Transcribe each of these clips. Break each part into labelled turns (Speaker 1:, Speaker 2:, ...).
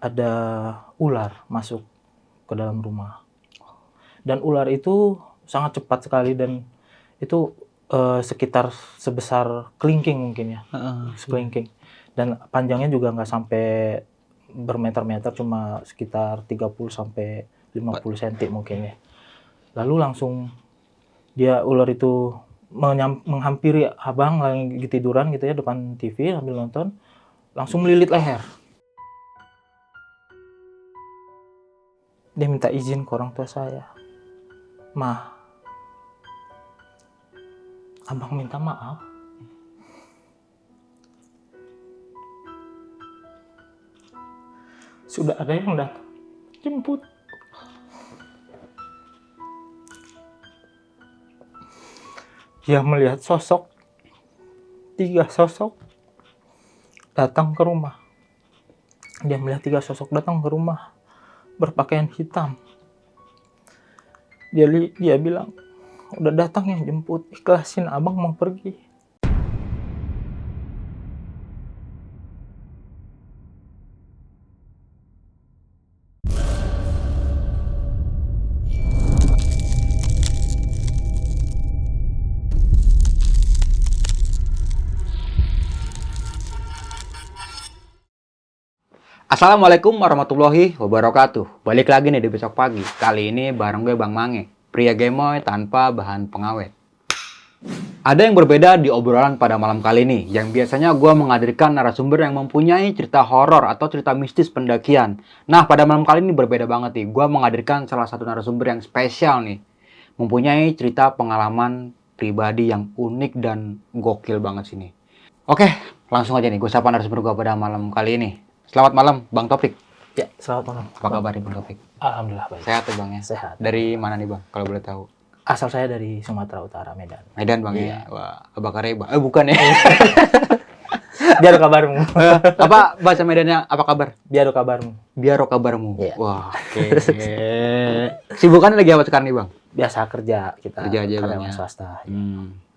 Speaker 1: ada ular masuk ke dalam rumah. Dan ular itu sangat cepat sekali dan itu sekitar sebesar kelingking mungkin ya, sekelingking. Dan panjangnya juga nggak sampai bermeter-meter, cuma sekitar 30 sampai 50 cm mungkin ya. Lalu langsung ular itu menghampiri abang lagi tiduran gitu ya depan TV sambil nonton, langsung melilit leher. Dia minta izin ke orang tua saya. "Ma, abang minta maaf. Sudah ada yang datang jemput." Dia melihat 3 sosok datang ke rumah. Dia melihat 3 sosok datang ke rumah berpakaian hitam. Dia bilang, "Udah datang yang jemput, ikhlasin abang mau pergi."
Speaker 2: Assalamualaikum warahmatullahi wabarakatuh. Balik lagi nih di Besok Pagi. Kali ini bareng gue Bang Mange, pria gemoy tanpa bahan pengawet. Ada yang berbeda di obrolan pada malam kali ini. Yang biasanya gue menghadirkan narasumber yang mempunyai cerita horor atau cerita mistis pendakian. Nah, pada malam kali ini berbeda banget nih. Gue menghadirkan salah satu narasumber yang spesial nih. Mempunyai cerita pengalaman pribadi yang unik dan gokil banget sini. Oke, langsung aja nih. Gue sapa narasumber gue pada malam kali ini. Selamat malam, Bang Taufik.
Speaker 1: Ya, selamat malam.
Speaker 2: Apa kabar nih, Bang Taufik?
Speaker 1: Alhamdulillah baik.
Speaker 2: Sehat ya, Bang ya?
Speaker 1: Sehat.
Speaker 2: Dari mana nih, Bang? Kalau boleh tahu.
Speaker 1: Asal saya dari Sumatera Utara, Medan.
Speaker 2: Medan, Bang
Speaker 1: Iya.
Speaker 2: ya? Wah, Abah Kareba. Bukan ya?
Speaker 1: Biar kabarmu.
Speaker 2: Apa bahasa Medannya? Apa kabar?
Speaker 1: Biar kabarmu.
Speaker 2: Biar kabarmu.
Speaker 1: Iya.
Speaker 2: Wah, oke. Sibukannya lagi apa sekarang nih, Bang?
Speaker 1: Biasa kerja kita.
Speaker 2: Kerja aja, Bang,
Speaker 1: karyawan
Speaker 2: ya.
Speaker 1: swasta.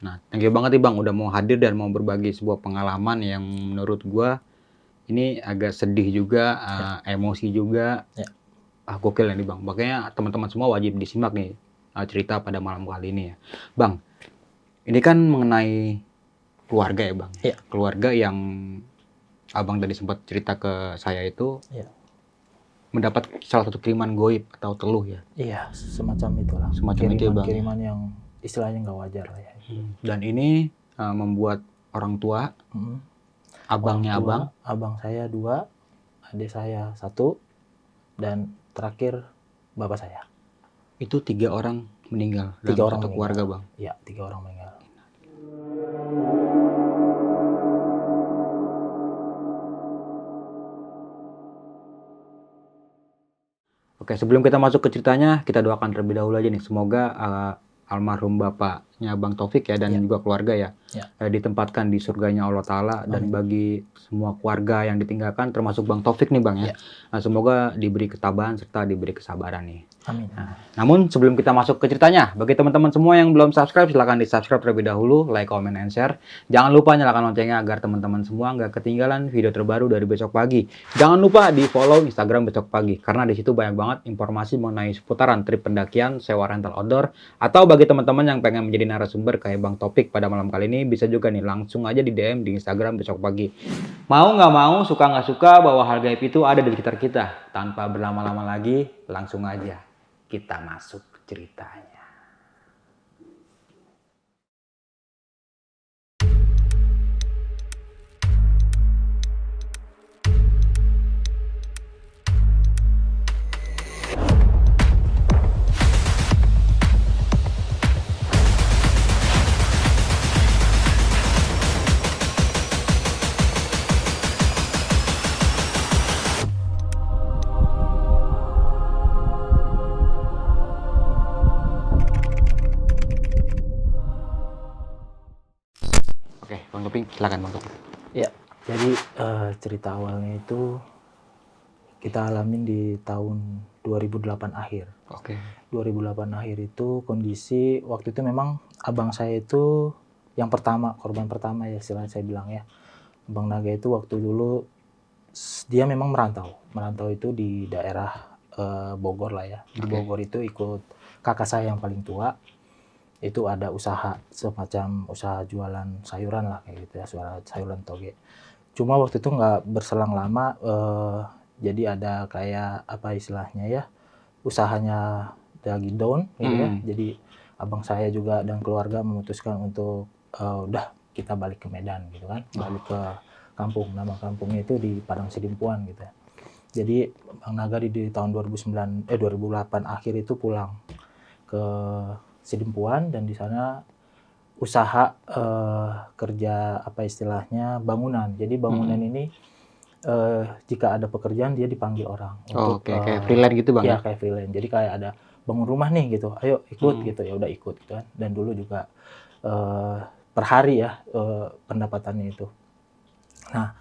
Speaker 2: Nah, thank you banget nih, Bang, udah mau hadir dan mau berbagi sebuah pengalaman yang menurut gua ini agak sedih juga, emosi juga.
Speaker 1: Ya.
Speaker 2: Gokil nih, Bang. Makanya teman-teman semua wajib disimak nih cerita pada malam kali ini ya. Bang, ini kan mengenai keluarga ya, Bang.
Speaker 1: Ya.
Speaker 2: Keluarga yang Abang tadi sempat cerita ke saya itu mendapat salah satu kiriman goib atau teluh ya.
Speaker 1: Iya, semacam itulah.
Speaker 2: Semacam itu ya, Bang.
Speaker 1: Kiriman yang istilahnya nggak wajar lah ya.
Speaker 2: Dan ini membuat orang tua, abangnya
Speaker 1: Orang tua,
Speaker 2: abang,
Speaker 1: abang saya 2, adik saya 1, dan terakhir bapak saya.
Speaker 2: itu 3 orang meninggal
Speaker 1: 3
Speaker 2: dalam
Speaker 1: orang
Speaker 2: satu
Speaker 1: meninggal.
Speaker 2: keluarga, Bang.
Speaker 1: Iya, 3 orang meninggal.
Speaker 2: Oke, sebelum kita masuk ke ceritanya, kita doakan terlebih dahulu aja nih. Semoga almarhum bapaknya Bang Taufik ya dan juga keluarga ya, ditempatkan di surganya Allah Ta'ala. Dan bagi semua keluarga yang ditinggalkan, termasuk Bang Taufik nih, Bang ya. Nah, semoga diberi ketabahan serta diberi kesabaran nih.
Speaker 1: Amin.
Speaker 2: Nah, namun sebelum kita masuk ke ceritanya, bagi teman-teman semua yang belum subscribe, silahkan di-subscribe terlebih dahulu, like, comment, and share. Jangan lupa nyalakan loncengnya agar teman-teman semua nggak ketinggalan video terbaru dari Besok Pagi. Jangan lupa di-follow Instagram Besok Pagi, karena di situ banyak banget informasi mengenai seputaran trip pendakian, sewa rental outdoor, atau bagi teman-teman yang pengen menjadi narasumber kayak Bang Taufik pada malam kali ini, bisa juga nih langsung aja di DM di Instagram Besok Pagi. Mau nggak mau, suka nggak suka, bahwa hal gaib itu ada di sekitar kita. Tanpa berlama-lama lagi, langsung aja kita masuk ceritanya. Oke, Bang Taufik, silakan Bang Taufik.
Speaker 1: Ya, jadi cerita awalnya itu kita alamin di tahun 2008 akhir.
Speaker 2: Oke.
Speaker 1: 2008 akhir itu kondisi waktu itu memang abang saya itu yang pertama, korban pertama ya istilahnya saya bilang ya. Abang Naga itu waktu dulu dia memang merantau itu di daerah Bogor lah ya. Di Bogor itu ikut kakak saya yang paling tua, itu ada usaha semacam usaha jualan sayuran lah kayak gitu ya, sayuran toge. Cuma waktu itu nggak berselang lama, jadi ada kayak apa istilahnya ya, usahanya lagi down gitu ya. Jadi abang saya juga dan keluarga memutuskan untuk udah kita balik ke Medan gitu kan, balik ke kampung. Nama kampungnya itu di Padang Sidimpuan gitu ya. Jadi Bang Nagari di tahun 2008 akhir itu pulang ke Sidimpuan dan di sana usaha kerja apa istilahnya bangunan. Jadi bangunan ini jika ada pekerjaan dia dipanggil orang untuk
Speaker 2: kayak freelance gitu Bang
Speaker 1: ya
Speaker 2: ya?
Speaker 1: kayak freelance. Jadi kayak ada bangun rumah nih gitu, ayo ikut gitu ya udah ikut gitu kan. Dan dulu juga per hari ya pendapatannya itu. Nah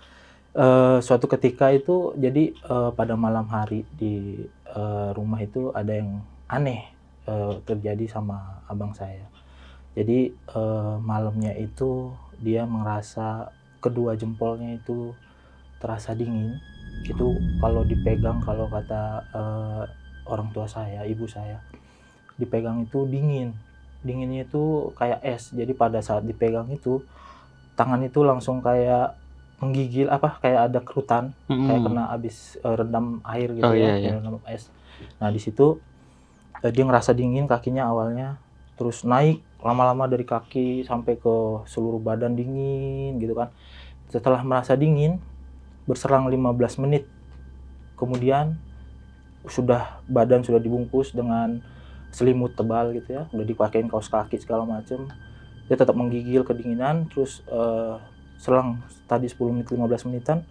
Speaker 1: suatu ketika itu jadi pada malam hari di rumah itu ada yang aneh terjadi sama abang saya. Jadi malamnya itu dia merasa kedua jempolnya itu terasa dingin. Itu kalau dipegang, kalau kata orang tua saya, ibu saya, dipegang itu dingin. Dinginnya itu kayak es. Jadi pada saat dipegang itu tangan itu langsung kayak menggigil kayak ada kerutan, kayak kena habis rendam air gitu ya, rendam es. Nah di situ dia ngerasa dingin kakinya awalnya, terus naik lama-lama dari kaki sampai ke seluruh badan dingin gitu kan. Setelah merasa dingin, berselang 15 menit kemudian badan sudah dibungkus dengan selimut tebal gitu ya, udah dipakein kaos kaki segala macem, dia tetap menggigil kedinginan. Terus selang tadi 10 menit 15 menitan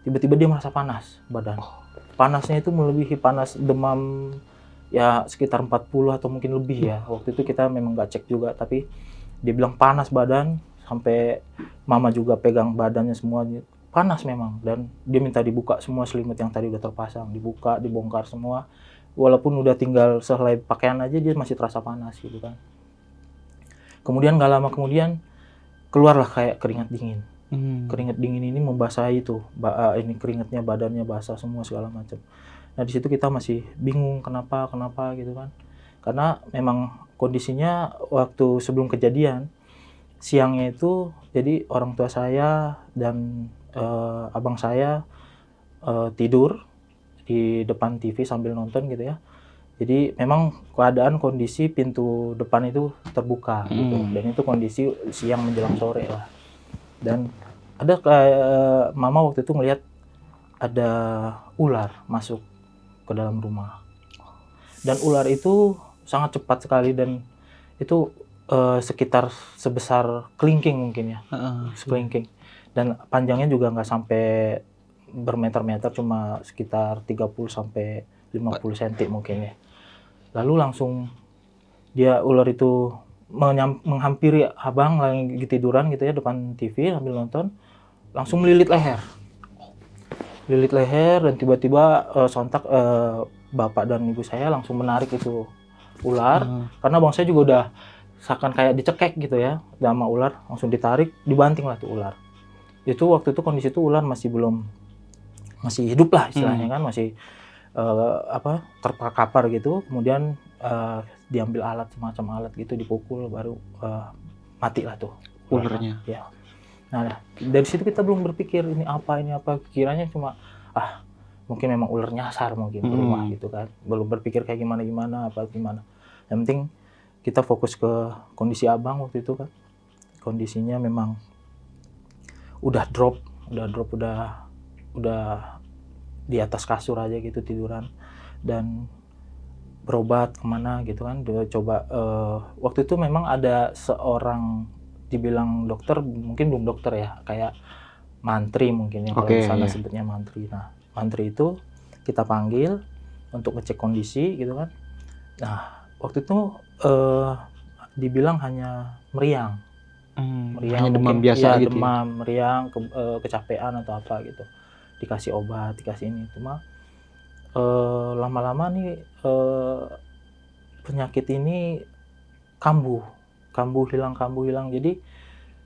Speaker 1: tiba-tiba dia merasa panas badan. Panasnya itu melebihi panas demam ya sekitar 40 atau mungkin lebih ya. Waktu itu kita memang nggak cek juga, tapi dia bilang panas badan, sampai mama juga pegang badannya semua panas memang. Dan dia minta dibuka semua selimut yang tadi udah terpasang, dibuka, dibongkar semua. Walaupun udah tinggal sehelai pakaian aja dia masih terasa panas gitu kan. Kemudian nggak lama kemudian keluarlah kayak keringat dingin. Keringat dingin ini membasahi itu, ini keringatnya badannya basah semua segala macam. Nah di situ kita masih bingung kenapa gitu kan. Karena memang kondisinya waktu sebelum kejadian siangnya itu jadi orang tua saya dan abang saya tidur di depan TV sambil nonton gitu ya. Jadi memang keadaan kondisi pintu depan itu terbuka gitu, dan itu kondisi siang menjelang sore lah. Dan ada kayak mama waktu itu ngelihat ada ular masuk ke dalam rumah. Dan ular itu sangat cepat sekali dan itu sekitar sebesar kelingking mungkin ya, sekelingking. Dan panjangnya juga nggak sampai bermeter-meter, cuma sekitar 30 sampai 50 cm mungkin ya. Lalu langsung ular itu menghampiri abang lagi tiduran gitu ya depan TV sambil nonton, langsung melilit leher dan tiba-tiba sontak bapak dan ibu saya langsung menarik itu ular, karena abang saya juga udah seakan kayak dicekek gitu ya sama ular, langsung ditarik, dibanting lah tuh ular. Itu waktu itu kondisi itu ular masih hidup lah istilahnya kan, masih terkapar gitu. Kemudian diambil semacam alat gitu, dipukul, baru mati lah tuh
Speaker 2: ularnya.
Speaker 1: Ya. Nah dari situ kita belum berpikir ini apa, pikirannya cuma mungkin memang ular nyasar mungkin ke rumah gitu kan, belum berpikir kayak gimana. Yang penting kita fokus ke kondisi abang waktu itu kan, kondisinya memang udah drop di atas kasur aja gitu tiduran, dan berobat kemana gitu kan. Dia coba waktu itu memang ada seorang dibilang dokter, mungkin belum dokter ya, kayak mantri mungkin ya, kalau di sana sebutnya mantri. Nah mantri itu kita panggil untuk ngecek kondisi gitu kan. Nah waktu itu dibilang hanya meriang,
Speaker 2: hanya demam biasa
Speaker 1: ya,
Speaker 2: gitu
Speaker 1: demam, meriang, kecapean atau apa gitu. Dikasih obat, dikasih ini. Cuma lama-lama nih penyakit ini kambuh hilang. Jadi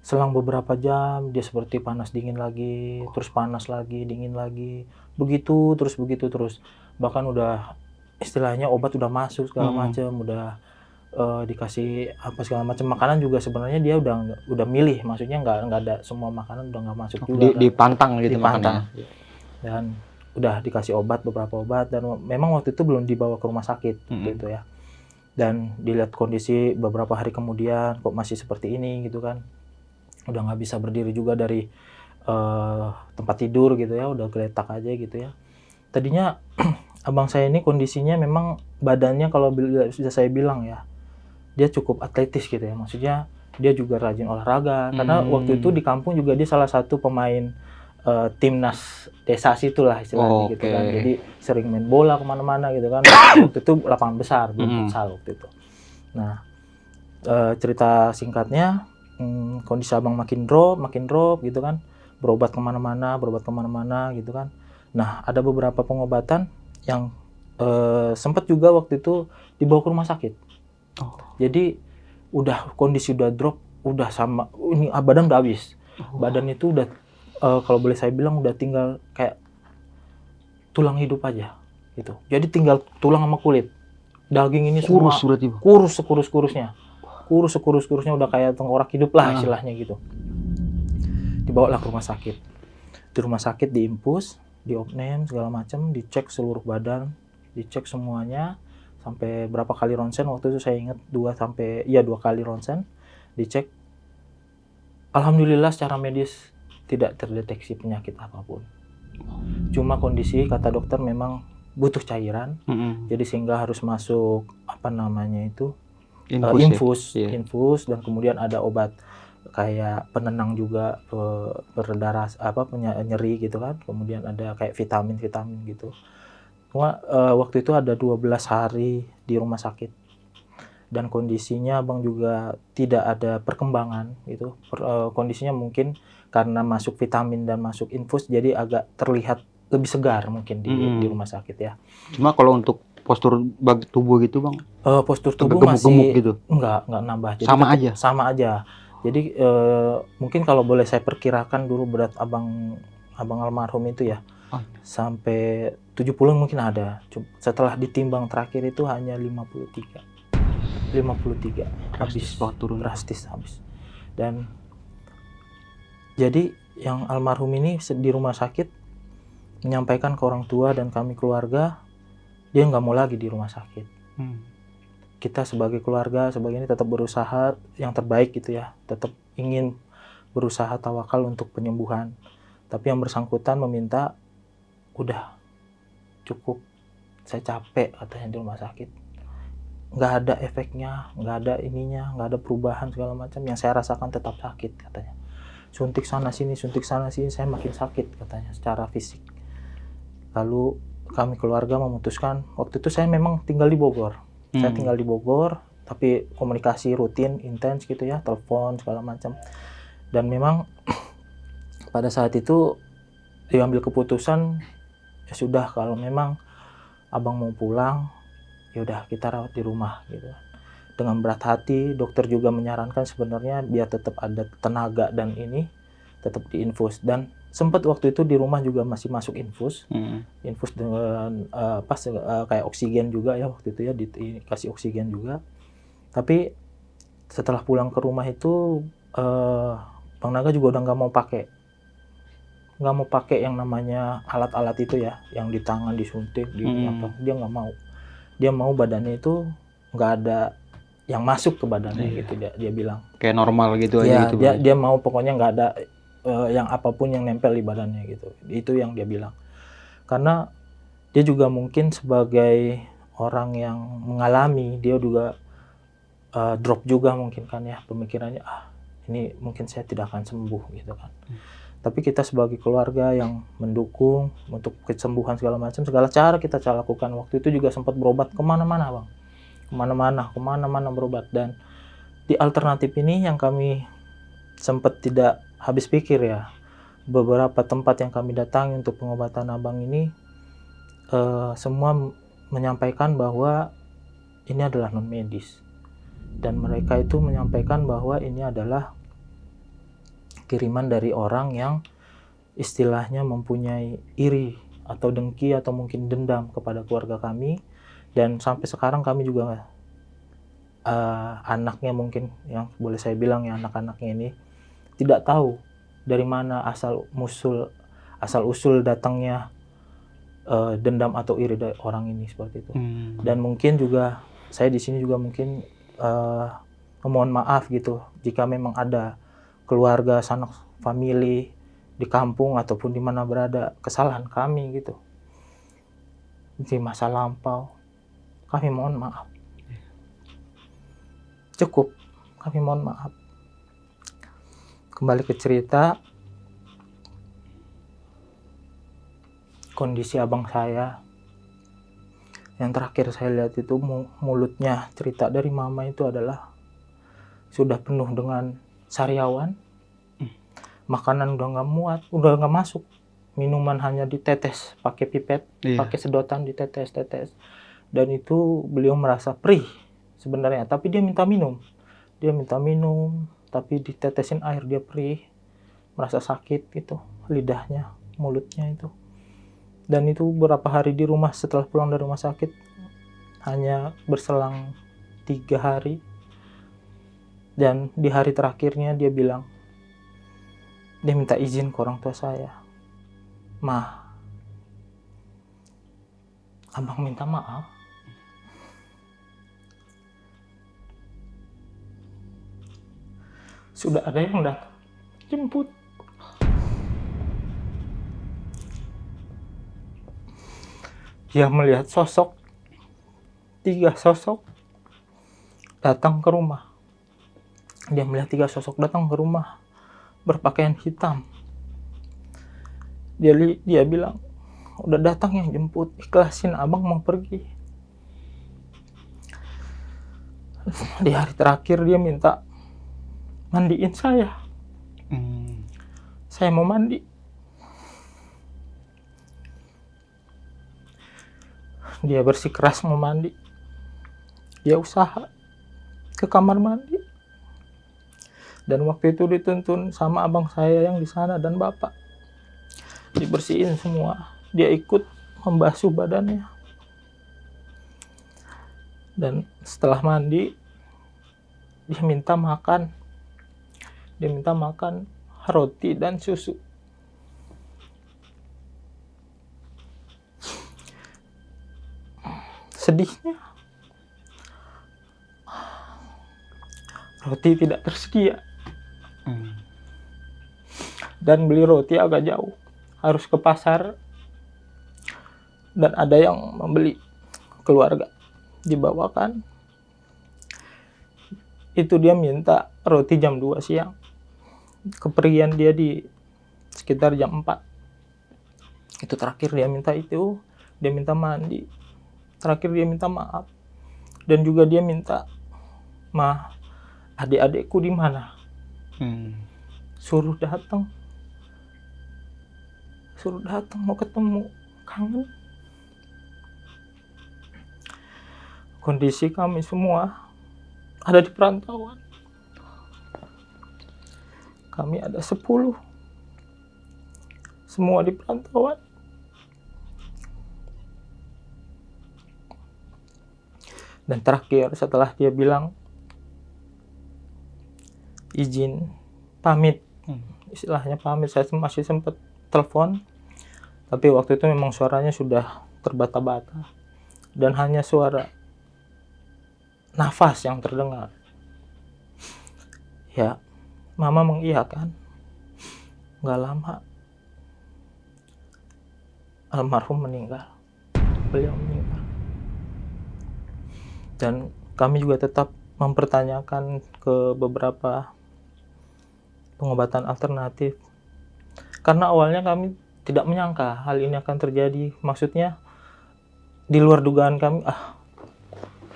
Speaker 1: selang beberapa jam dia seperti panas dingin lagi, terus panas lagi, dingin lagi, begitu terus. Bahkan udah istilahnya obat udah masuk segala macam, udah dikasih apa segala macam makanan juga sebenarnya dia udah milih, maksudnya nggak ada semua makanan udah nggak masuk juga kan.
Speaker 2: Dipantang gitu
Speaker 1: Dipantang.
Speaker 2: makannya.
Speaker 1: Dan udah dikasih beberapa obat dan memang waktu itu belum dibawa ke rumah sakit waktu itu ya. Dan dilihat kondisi beberapa hari kemudian kok masih seperti ini gitu kan, udah nggak bisa berdiri juga dari tempat tidur gitu ya, udah geletak aja gitu ya. Tadinya abang saya ini kondisinya memang badannya kalau sudah saya bilang ya, dia cukup atletis gitu ya, maksudnya dia juga rajin olahraga karena waktu itu di kampung juga dia salah satu pemain timnas desa situlah istilahnya gitu kan, jadi sering main bola kemana-mana gitu kan. Waktu itu lapangan besar, belum futsal waktu itu. Nah, cerita singkatnya, kondisi abang makin drop gitu kan, berobat kemana-mana gitu kan. Nah, ada beberapa pengobatan yang sempat juga waktu itu dibawa ke rumah sakit. Jadi kondisi udah drop, udah sama, ini badan udah habis. Badan itu udah kalau boleh saya bilang udah tinggal kayak tulang hidup aja gitu. Jadi tinggal tulang sama kulit. Daging ini semua kurus sekurus-kurusnya. Kurus sekurus-kurusnya udah kayak tengkorak hidup lah istilahnya gitu. Dibawalah ke rumah sakit. Di rumah sakit diinfus, diopname segala macam, dicek seluruh badan, dicek semuanya sampai berapa kali ronsen waktu itu saya ingat 2 kali ronsen dicek. Alhamdulillah secara medis tidak terdeteksi penyakit apapun. Cuma kondisi kata dokter memang butuh cairan, jadi sehingga harus masuk infus dan kemudian ada obat kayak penenang juga, peredar nyeri gitu kan, kemudian ada kayak vitamin gitu. Cuma waktu itu ada 12 hari di rumah sakit dan kondisinya abang juga tidak ada perkembangan gitu. Kondisinya mungkin karena masuk vitamin dan masuk infus jadi agak terlihat lebih segar mungkin di rumah sakit ya.
Speaker 2: Cuma kalau untuk postur tubuh gitu bang?
Speaker 1: Postur tubuh masih gitu. Enggak nambah. Jadi sama aja. Jadi mungkin kalau boleh saya perkirakan dulu berat abang almarhum itu ya sampai 70 mungkin ada. Setelah ditimbang terakhir itu hanya 53 habis turun drastis habis. Dan jadi yang almarhum ini di rumah sakit menyampaikan ke orang tua dan kami keluarga dia nggak mau lagi di rumah sakit. Kita sebagai keluarga ini tetap berusaha yang terbaik gitu ya, tetap ingin berusaha tawakal untuk penyembuhan. Tapi yang bersangkutan meminta udah cukup, saya capek katanya di rumah sakit. Nggak ada efeknya, nggak ada ininya, nggak ada perubahan segala macam. Yang saya rasakan tetap sakit katanya. Suntik sana sini, saya makin sakit katanya secara fisik. Lalu kami keluarga memutuskan, waktu itu saya memang tinggal di Bogor. Saya tinggal di Bogor, tapi komunikasi rutin, intens gitu ya, telepon segala macam. Dan memang pada saat itu diambil keputusan, ya sudah kalau memang abang mau pulang, ya udah kita rawat di rumah gitu. Dengan berat hati, dokter juga menyarankan sebenarnya biar tetap ada tenaga dan ini tetap diinfus. Dan sempat waktu itu di rumah juga masih masuk infus dengan kayak oksigen juga ya waktu itu ya, dikasih oksigen juga. Tapi setelah pulang ke rumah itu Bang Naga juga udah nggak mau pakai yang namanya alat-alat itu ya, yang di tangan disuntik, dia nggak mau. Dia mau badannya itu nggak ada yang masuk ke badannya gitu, dia bilang.
Speaker 2: Kayak normal gitu aja gitu.
Speaker 1: Dia mau pokoknya nggak ada yang apapun yang nempel di badannya gitu. Itu yang dia bilang. Karena dia juga mungkin sebagai orang yang mengalami, dia juga drop juga mungkin kan ya, pemikirannya ini mungkin saya tidak akan sembuh gitu kan. Tapi kita sebagai keluarga yang mendukung untuk kesembuhan segala macam, segala cara kita lakukan. Waktu itu juga sempat berobat kemana-mana bang, kemana-mana berobat. Dan di alternatif ini yang kami sempat tidak habis pikir ya, beberapa tempat yang kami datangi untuk pengobatan abang ini semua menyampaikan bahwa ini adalah non medis, dan mereka itu menyampaikan bahwa ini adalah kiriman dari orang yang istilahnya mempunyai iri atau dengki atau mungkin dendam kepada keluarga kami. Dan sampai sekarang kami juga anaknya mungkin, yang boleh saya bilang ya, anak-anaknya ini tidak tahu dari mana asal usul datangnya dendam atau iri dari orang ini seperti itu. Dan mungkin juga saya di sini juga mungkin memohon maaf gitu jika memang ada keluarga, sanak famili di kampung ataupun di mana berada kesalahan kami gitu di masa lampau. Kami mohon maaf. Cukup, kami mohon maaf. Kembali ke cerita, kondisi abang saya yang terakhir saya lihat itu mulutnya, cerita dari mama itu adalah sudah penuh dengan sariawan, makanan udah nggak muat, udah nggak masuk, minuman hanya ditetes pakai pipet, pakai sedotan ditetes, dan itu beliau merasa perih sebenarnya, tapi dia minta minum, tapi ditetesin air dia perih, merasa sakit gitu lidahnya, mulutnya itu. Dan itu beberapa hari di rumah setelah pulang dari rumah sakit, hanya berselang 3 hari. Dan di hari terakhirnya dia bilang, dia minta izin ke orang tua saya. "Ma, abang minta maaf. Sudah ada yang datang jemput. Dia melihat 3 sosok datang ke rumah. Dia melihat 3 sosok datang ke rumah berpakaian hitam. Dia bilang, udah datang yang jemput, ikhlasin, abang mau pergi." Di hari terakhir dia minta mandiin saya. Saya mau mandi. Dia bersikeras mau mandi. Dia usaha ke kamar mandi. Dan waktu itu dituntun sama abang saya yang di sana dan bapak. Dibersihin semua. Dia ikut membasuh badannya. Dan setelah mandi, dia minta makan. Dia minta makan roti dan susu. Sedihnya, roti tidak tersedia. Dan beli roti agak jauh, harus ke pasar. Dan ada yang membeli, keluarga dibawakan. Itu dia minta roti jam 2 siang. Kepergian dia di sekitar jam 4. Itu terakhir dia minta itu. Dia minta mandi. Terakhir dia minta maaf. Dan juga dia minta, "Ma, adik-adikku di mana? Suruh datang mau ketemu, kangen." Kondisi kami semua ada di perantauan. Kami ada 10. Semua di perantauan. Dan terakhir setelah dia bilang izin pamit, istilahnya pamit, saya masih sempat telepon, tapi waktu itu memang suaranya sudah terbata-bata dan hanya suara nafas yang terdengar. Ya, mama mengiyakan. Gak lama almarhum meninggal. Beliau meninggal. Dan kami juga tetap mempertanyakan ke beberapa pengobatan alternatif. Karena awalnya kami tidak menyangka hal ini akan terjadi. Maksudnya di luar dugaan kami,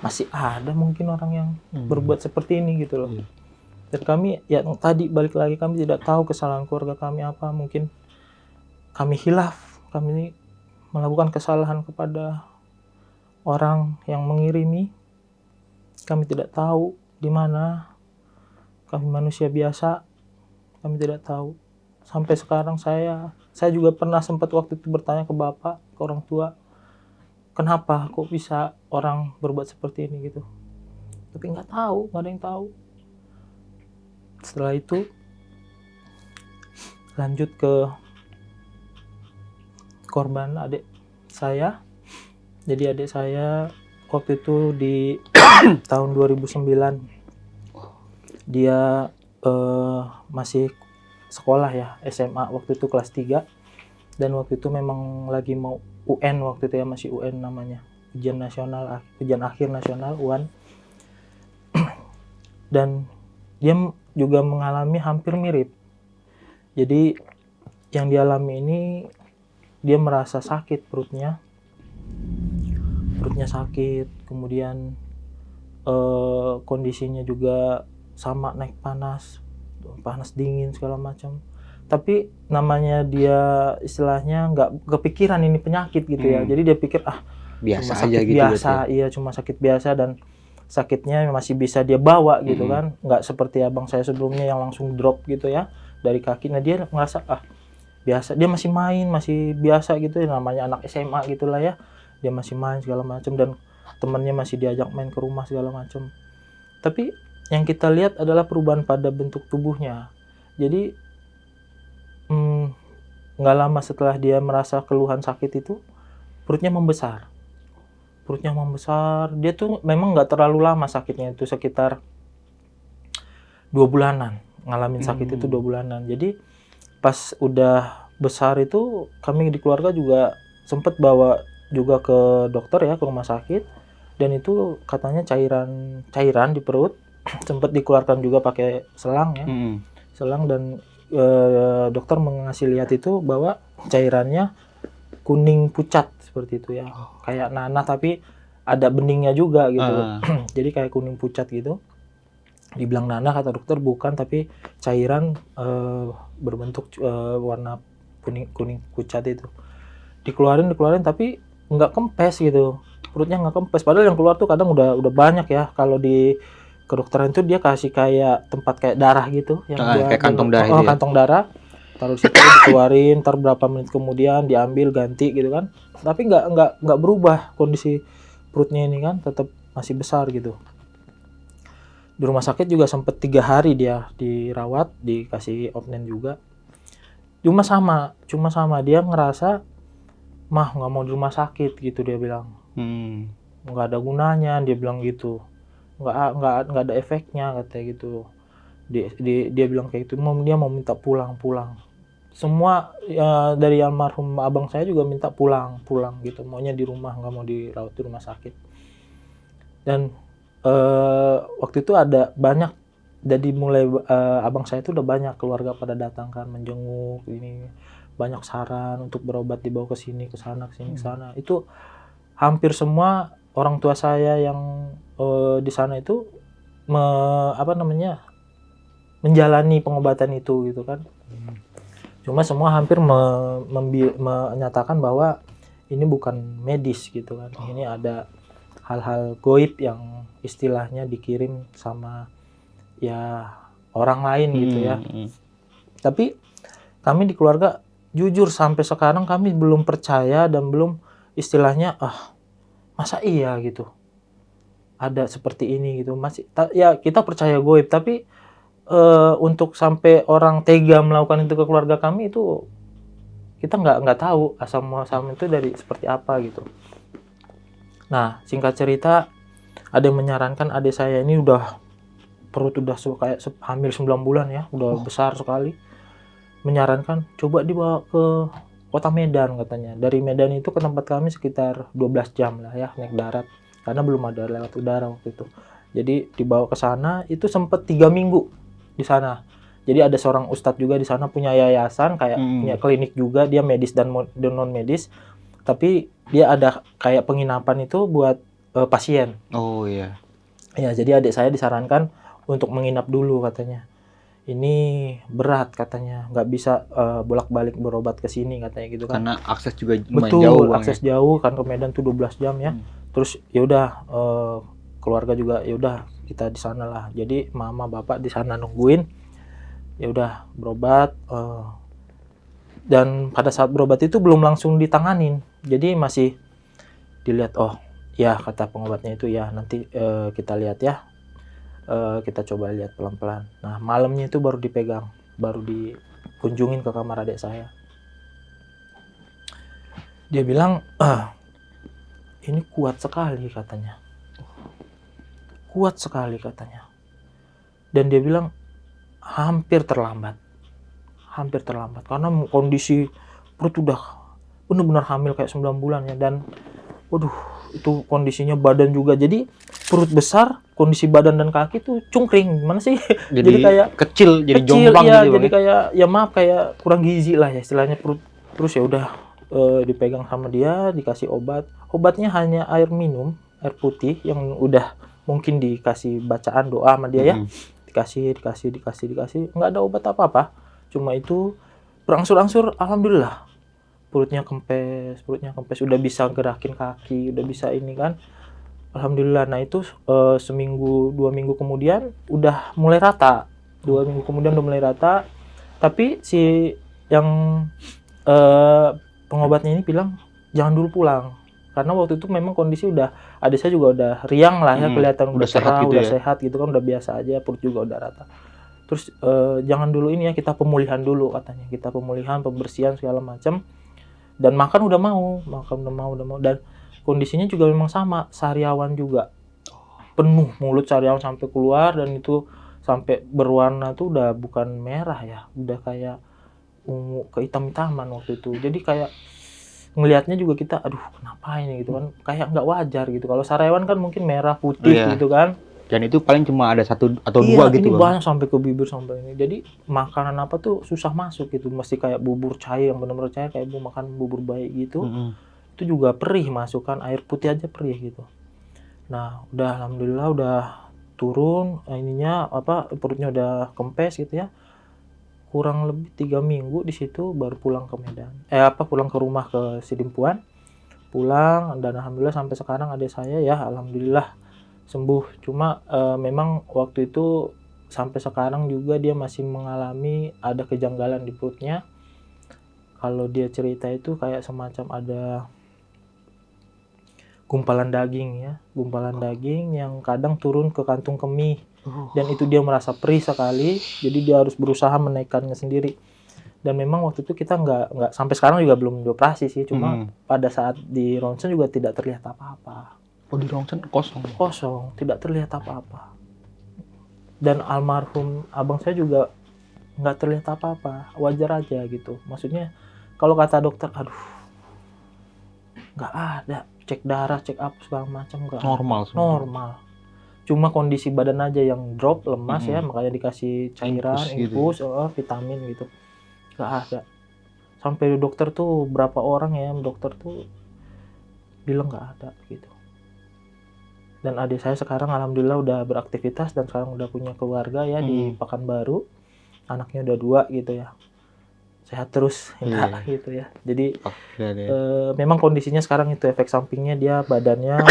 Speaker 1: masih ada mungkin orang yang berbuat seperti ini gitu loh. Dan kami, ya tadi balik lagi, kami tidak tahu kesalahan keluarga kami apa. Mungkin kami hilaf, kami melakukan kesalahan kepada orang yang mengirimi. Kami tidak tahu di mana. Kami manusia biasa. Kami tidak tahu. Sampai sekarang saya juga pernah sempat waktu itu bertanya ke bapak, ke orang tua, kenapa kok bisa orang berbuat seperti ini gitu. Tapi nggak tahu, nggak ada yang tahu. Setelah itu lanjut ke korban adik saya. Jadi adik saya waktu itu di tahun 2009 dia masih sekolah ya, SMA waktu itu kelas 3, dan waktu itu memang lagi mau UN waktu itu ya, masih UN namanya, ujian akhir nasional UAN. Dan dia juga mengalami hampir mirip. Jadi yang dialami ini, dia merasa sakit perutnya sakit, kemudian kondisinya juga sama, naik panas dingin segala macam. Tapi namanya dia istilahnya nggak kepikiran ini penyakit gitu ya. Jadi dia pikir
Speaker 2: biasa
Speaker 1: cuma sakit
Speaker 2: aja gitu.
Speaker 1: biasa, iya cuma sakit biasa, dan sakitnya masih bisa dia bawa gitu kan. Nggak seperti abang saya sebelumnya yang langsung drop gitu ya dari kaki. Nah dia ngerasa biasa, dia masih main, masih biasa gitu ya, namanya anak SMA gitulah ya. Dia masih main segala macam dan temannya masih diajak main ke rumah segala macam. Tapi yang kita lihat adalah perubahan pada bentuk tubuhnya. Jadi nggak lama setelah dia merasa keluhan sakit itu, perutnya membesar. Dia tuh memang nggak terlalu lama sakitnya, itu sekitar 2 bulanan ngalamin sakit itu 2 bulanan. Jadi pas udah besar itu kami di keluarga juga sempat bawa juga ke dokter ya, ke rumah sakit, dan itu katanya cairan di perut sempat dikeluarkan juga pakai selang ya, selang, dan dokter mengasih lihat itu bahwa cairannya kuning pucat seperti itu ya, kayak nanah tapi ada beningnya juga gitu. Jadi kayak kuning pucat gitu. Dibilang nanah kata dokter, bukan, tapi cairan berbentuk warna kuning pucat itu. Dikeluarin tapi nggak kempes gitu, perutnya nggak kempes. Padahal yang keluar tuh kadang udah banyak ya. Kalau di kedokteran itu dia kasih kayak tempat kayak darah gitu, yang
Speaker 2: kayak kantong darah itu ya?
Speaker 1: Kantong darah, taruh situ dikeluarin, ntar berapa menit kemudian diambil ganti gitu kan. Tapi nggak berubah kondisi perutnya ini kan, tetap masih besar gitu. Di rumah sakit juga sempat 3 hari dia dirawat, dikasih opnen juga. Cuma sama dia ngerasa, mah nggak mau di rumah sakit gitu, dia bilang. Nggak ada gunanya, dia bilang gitu. Nggak ada efeknya katanya gitu. Dia bilang kayak gitu. Dia mau minta pulang. Semua ya, dari almarhum abang saya juga minta pulang gitu. Maunya di rumah, nggak mau dirawat di rumah sakit. Dan waktu itu ada banyak, jadi mulai abang saya itu udah banyak keluarga pada datang kan, menjenguk, ini banyak saran untuk berobat, dibawa ke sini ke sana ke sana. Itu hampir semua orang tua saya yang di sana itu menjalani pengobatan itu gitu kan. Cuma semua hampir menyatakan bahwa ini bukan medis gitu kan. Ini ada hal-hal goib yang istilahnya dikirim sama ya orang lain gitu ya. Tapi kami di keluarga jujur sampai sekarang kami belum percaya dan belum istilahnya masa iya gitu ada seperti ini gitu. Masih ya kita percaya goib, tapi untuk sampai orang tega melakukan itu ke keluarga kami, itu kita nggak tahu asal muasal itu dari seperti apa gitu. Nah, singkat cerita, ada yang menyarankan adik saya ini perut udah kayak hamil 9 bulan ya, udah besar sekali. Menyarankan coba dibawa ke kota Medan katanya. Dari Medan itu ke tempat kami sekitar 12 jam lah ya, naik darat. Karena belum ada lewat udara waktu itu. Jadi dibawa ke sana, itu sempat 3 minggu di sana. Jadi ada seorang ustadz juga di sana, punya yayasan, kayak punya klinik juga, dia medis dan non medis. Tapi dia ada kayak penginapan itu buat pasien.
Speaker 2: Oh iya.
Speaker 1: Ya, jadi adik saya disarankan untuk menginap dulu katanya. Ini berat katanya, nggak bisa bolak-balik berobat ke sini katanya gitu kan.
Speaker 2: Karena akses juga lumayan
Speaker 1: Betul,
Speaker 2: jauh.
Speaker 1: akses jauh kan, ke Medan tuh 12 jam ya. Terus ya udah keluarga juga ya udah kita di sana lah. Jadi mama bapak di sana nungguin. Ya udah berobat, dan pada saat berobat itu belum langsung ditanganin. Jadi masih dilihat, oh ya kata pengobatnya itu ya nanti kita lihat ya, kita coba lihat pelan-pelan. Nah malamnya itu baru dipegang, baru dikunjungin ke kamar adik saya. Dia bilang, ini kuat sekali katanya. Kuat sekali katanya. Dan dia bilang hampir terlambat. Hampir terlambat. Karena kondisi perut udah benar-benar hamil kayak 9 bulan ya. Dan waduh itu kondisinya badan juga. Jadi perut besar, kondisi badan dan kaki tuh cungkring. Gimana sih?
Speaker 2: Jadi
Speaker 1: kayak
Speaker 2: kecil, jadi
Speaker 1: kecil,
Speaker 2: jomplang
Speaker 1: iya,
Speaker 2: gitu
Speaker 1: jadi
Speaker 2: Bang.
Speaker 1: kayak ya maaf kayak kurang gizi lah ya istilahnya perut. Terus ya udah dipegang sama dia, dikasih obat. Obatnya hanya air minum, air putih yang udah mungkin dikasih bacaan doa sama dia ya. Dikasih, nggak ada obat apa-apa. Cuma itu berangsur-angsur alhamdulillah perutnya kempes, udah bisa gerakin kaki, udah bisa ini kan. Alhamdulillah. Nah itu seminggu, 2 minggu kemudian udah mulai rata. 2 minggu kemudian udah mulai rata. Tapi si yang pengobatnya ini bilang jangan dulu pulang. Karena waktu itu memang kondisi udah, adik saya juga udah riang lah ya, kelihatan udah
Speaker 2: sehat
Speaker 1: cerah,
Speaker 2: gitu
Speaker 1: udah
Speaker 2: ya.
Speaker 1: sehat gitu kan, udah biasa aja, perut juga udah rata. Terus jangan dulu ini ya, kita pemulihan dulu katanya. Kita pemulihan, pembersihan segala macam. Dan makan udah mau, dan kondisinya juga memang sama, sariawan juga. Penuh mulut sariawan sampai keluar, dan itu sampai berwarna tuh udah bukan merah ya, udah kayak ungu kehitam-hitaman waktu itu. Jadi kayak ngelihatnya juga kita, aduh kenapa ini gitu kan, kayak nggak wajar gitu. Kalau sariawan kan mungkin merah putih gitu kan.
Speaker 2: Dan itu paling cuma ada 1 atau 2
Speaker 1: Iya,
Speaker 2: gitu
Speaker 1: ini
Speaker 2: Bang.
Speaker 1: banyak sampai ke bibir sampai ini. Jadi makanan apa tuh susah masuk gitu. Mesti kayak bubur cair yang benar-benar cair, kayak ibu makan bubur bayi gitu. Itu juga perih, masukkan air putih aja perih gitu. Nah, udah alhamdulillah udah turun ininya apa, perutnya udah kempes gitu ya. Kurang lebih 3 minggu di situ baru pulang ke Medan. Pulang ke rumah ke Sidimpuan. Pulang, dan alhamdulillah sampai sekarang adik saya ya alhamdulillah sembuh. Cuma memang waktu itu sampai sekarang juga dia masih mengalami ada kejanggalan di perutnya. Kalau dia cerita itu kayak semacam ada gumpalan daging ya, gumpalan daging yang kadang turun ke kantung kemih. Dan itu dia merasa perih sekali, jadi dia harus berusaha menaikkannya sendiri. Dan memang waktu itu kita nggak sampai sekarang juga belum dioperasi sih, cuma pada saat di ronsen juga tidak terlihat apa-apa.
Speaker 2: Oh, di ronsen kosong.
Speaker 1: Kosong, tidak terlihat apa-apa. Dan almarhum abang saya juga nggak terlihat apa-apa, wajar aja gitu. Maksudnya kalau kata dokter, aduh nggak ada, cek darah, cek apa segala macam nggak
Speaker 2: Normal semua.
Speaker 1: normal. Cuma kondisi badan aja yang drop, lemas ya, makanya dikasih cairan, infus, vitamin gitu. Nggak ada. Sampai dokter tuh berapa orang ya, dokter tuh bilang nggak ada gitu. Dan adik saya sekarang alhamdulillah udah beraktivitas dan sekarang udah punya keluarga ya di Pekanbaru. Anaknya udah 2 gitu ya. Sehat terus gitu ya. Jadi memang kondisinya sekarang itu efek sampingnya, dia badannya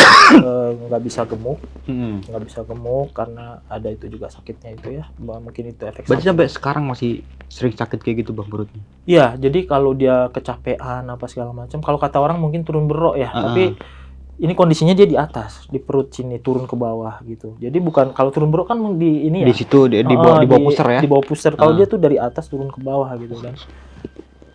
Speaker 1: nggak bisa gemuk. Nggak bisa gemuk karena ada itu juga sakitnya itu ya. Mungkin itu efek
Speaker 2: Berarti sampai sekarang masih sering sakit kayak gitu Bang perutnya?
Speaker 1: Iya, jadi kalau dia kecapean apa segala macam, kalau kata orang mungkin turun berok ya, tapi ini kondisinya dia di atas, di perut sini turun ke bawah gitu. Jadi bukan, kalau turun berok kan di ini ya.
Speaker 2: Di situ di bawah pusar ya.
Speaker 1: Di bawah pusar. Kalau dia tuh dari atas turun ke bawah gitu kan.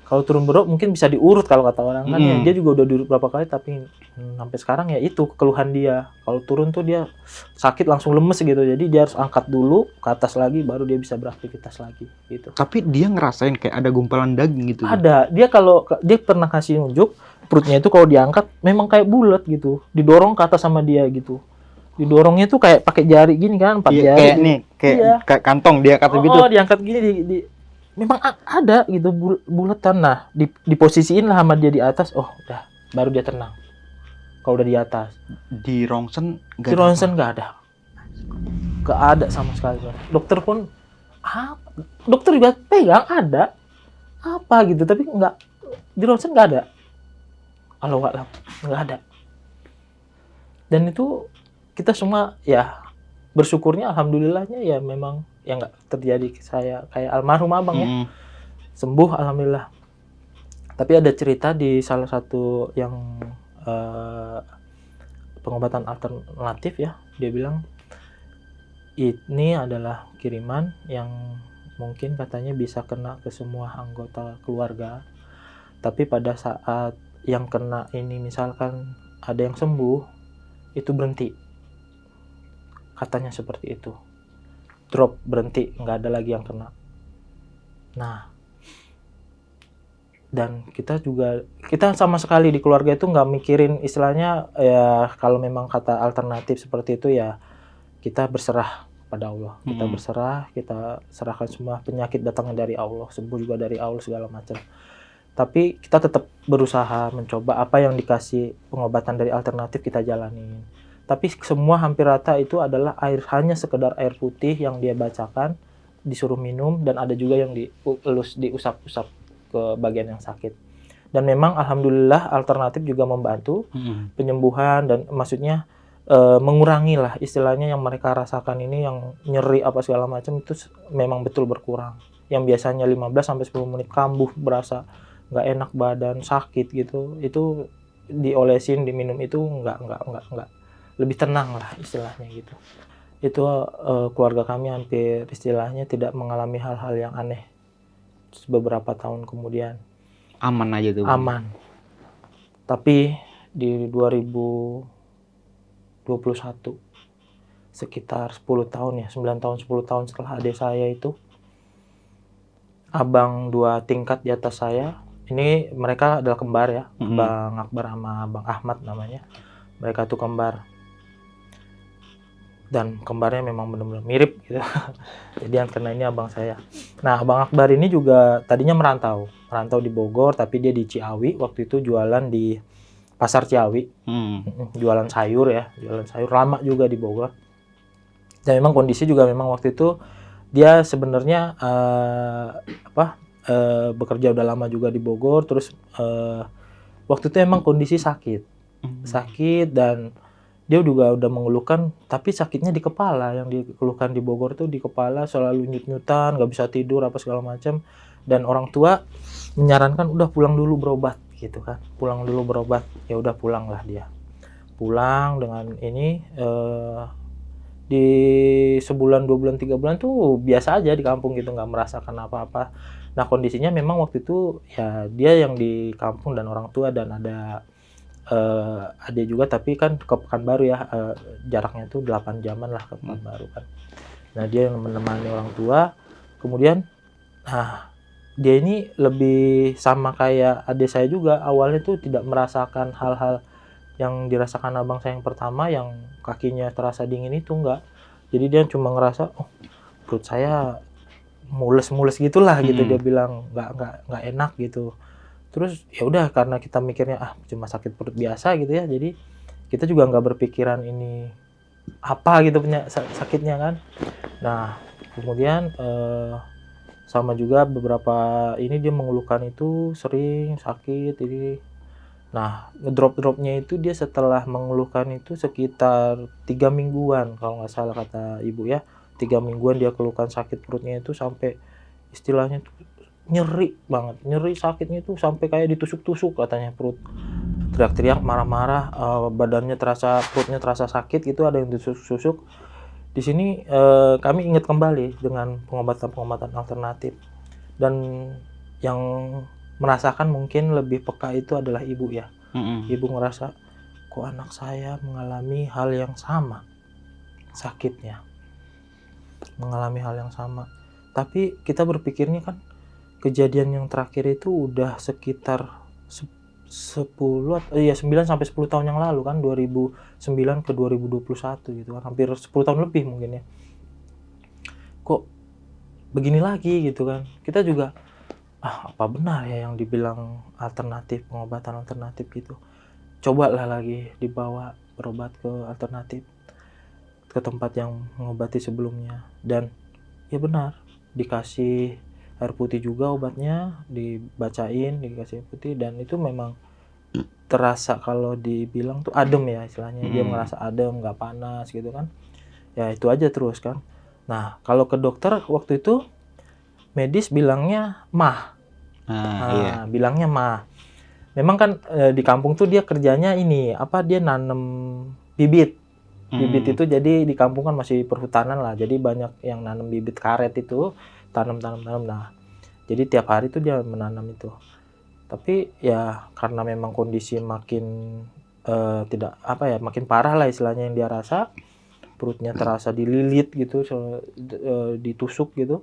Speaker 1: Kalau turun berok mungkin bisa diurut kalau kata orang kan ya. Dia juga udah diurut berapa kali tapi sampai sekarang ya itu keluhan dia. Kalau turun tuh dia sakit langsung lemes gitu. Jadi dia harus angkat dulu ke atas lagi baru dia bisa beraktivitas lagi gitu.
Speaker 2: Tapi dia ngerasain kayak ada gumpalan daging gitu.
Speaker 1: Ada. Dia kalau dia pernah kasih nunjuk perutnya itu kalau diangkat memang kayak bulat gitu. Didorong ke atas sama dia gitu. Didorongnya tuh kayak pakai jari gini kan, 4 jari.
Speaker 2: Kayak nih, kayak kantong dia kata gitu.
Speaker 1: Oh, diangkat gini memang ada gitu bulatan. Nah, diposisiin lah sama dia di atas. Oh, udah, baru dia tenang. Kalau udah di atas.
Speaker 2: Di ronsen
Speaker 1: nggak ada. Nggak ada sama sekali. Dokter pun dokter juga pegang ada apa gitu, tapi nggak, di ronsen nggak ada. Alhamdulillah nggak ada. Dan itu kita semua ya bersyukurnya alhamdulillahnya ya memang ya nggak terjadi ke saya kayak almarhum abang ya.
Speaker 2: Mm-mm.
Speaker 1: Sembuh alhamdulillah. Tapi ada cerita di salah satu yang pengobatan alternatif ya, dia bilang ini adalah kiriman yang mungkin katanya bisa kena ke semua anggota keluarga. Tapi pada saat yang kena ini misalkan ada yang sembuh, itu berhenti. Katanya seperti itu. Drop, berhenti, nggak ada lagi yang kena. Nah, dan kita sama sekali di keluarga itu nggak mikirin istilahnya ya kalau memang kata alternatif seperti itu ya kita berserah pada Allah. Kita berserah, kita serahkan semua penyakit datangnya dari Allah, sembuh juga dari Allah segala macam. Tapi kita tetap berusaha mencoba apa yang dikasih pengobatan dari alternatif kita jalanin. Tapi semua hampir rata itu adalah hanya sekedar air putih yang dia bacakan, disuruh minum, dan ada juga yang diusap-usap ke bagian yang sakit. Dan memang alhamdulillah alternatif juga membantu penyembuhan dan maksudnya mengurangi lah istilahnya yang mereka rasakan ini yang nyeri apa segala macam itu memang betul berkurang. Yang biasanya 15-10 menit kambuh berasa nggak enak badan sakit gitu, itu diolesin diminum itu nggak lebih tenang lah istilahnya gitu. Itu keluarga kami hampir istilahnya tidak mengalami hal-hal yang aneh beberapa tahun kemudian.
Speaker 2: Aman aja tuh.
Speaker 1: Aman. Tapi di 2021 sekitar 10 tahun ya, 9 tahun 10 tahun setelah adik saya itu, abang 2 tingkat di atas saya, ini mereka adalah kembar ya, Bang Akbar sama Bang Ahmad namanya. Mereka tuh kembar. Dan kembarnya memang benar-benar mirip gitu. Jadi yang kena ini abang saya. Nah, Bang Akbar ini juga tadinya merantau di Bogor, tapi dia di Ciawi waktu itu jualan di Pasar Ciawi. Jualan sayur lama juga di Bogor. Dan memang kondisi juga memang waktu itu dia sebenarnya bekerja udah lama juga di Bogor, terus waktu itu emang kondisi sakit dan dia juga udah mengeluhkan, tapi sakitnya di kepala. Yang dikeluhkan di Bogor tuh di kepala, selalu nyut-nyutan, nggak bisa tidur apa segala macam. Dan orang tua menyarankan udah pulang dulu berobat gitu kan, ya udah pulang lah dia. Pulang dengan ini di sebulan, 2 bulan, 3 bulan tuh biasa aja di kampung gitu, nggak merasakan apa-apa. Nah kondisinya memang waktu itu ya dia yang di kampung dan orang tua dan ada adik juga, tapi kan ke Pekanbaru ya, jaraknya tuh 8 jaman lah ke Pekanbaru kan. Nah dia yang menemani orang tua. Kemudian dia ini lebih sama kayak adik saya juga, awalnya tuh tidak merasakan hal-hal yang dirasakan abang saya yang pertama, yang kakinya terasa dingin itu enggak. Jadi dia cuma ngerasa perut saya mules-mules gitulah gitu. Dia bilang nggak enak gitu. Terus ya udah, karena kita mikirnya cuma sakit perut biasa gitu ya, jadi kita juga nggak berpikiran ini apa gitu punya sakitnya kan. Nah kemudian sama juga beberapa ini dia mengeluhkan itu sering sakit ini. Nah ngedrop-dropnya itu dia setelah mengeluhkan itu sekitar 3 mingguan kalau nggak salah kata ibu ya, 3 mingguan dia keluhkan sakit perutnya itu sampai istilahnya nyeri banget, nyeri sakitnya itu sampai kayak ditusuk-tusuk katanya perut, teriak-teriak marah-marah, perutnya terasa sakit gitu, ada yang ditusuk-tusuk. Di sini kami ingat kembali dengan pengobatan alternatif, dan yang merasakan mungkin lebih peka itu adalah ibu ya. Ibu ngerasa kok anak saya mengalami hal yang sama sakitnya, mengalami hal yang sama, tapi kita berpikirnya kan kejadian yang terakhir itu udah sekitar 9 sampai 10 tahun yang lalu kan, 2009 ke 2021 gitu kan, hampir 10 tahun lebih mungkin ya. Kok begini lagi gitu kan. Kita juga apa benar ya yang dibilang alternatif, pengobatan alternatif gitu. Cobalah lagi dibawa berobat ke alternatif, ke tempat yang mengobati sebelumnya, dan ya benar dikasih air putih juga obatnya, dibacain, dikasih air putih, dan itu memang terasa kalau dibilang tuh adem ya istilahnya. Dia merasa adem, nggak panas gitu kan. Ya itu aja terus kan. Nah, kalau ke dokter waktu itu medis bilangnya mah.
Speaker 2: Iya.
Speaker 1: Bilangnya mah. Memang kan di kampung tuh dia kerjanya ini, dia nanem bibit. Bibit itu jadi di kampung kan masih perhutanan lah. Jadi banyak yang nanam bibit karet itu, tanam. Nah, jadi tiap hari tuh dia menanam itu. Tapi ya karena memang kondisi makin makin parah lah istilahnya yang dia rasa, perutnya terasa dililit gitu, ditusuk gitu.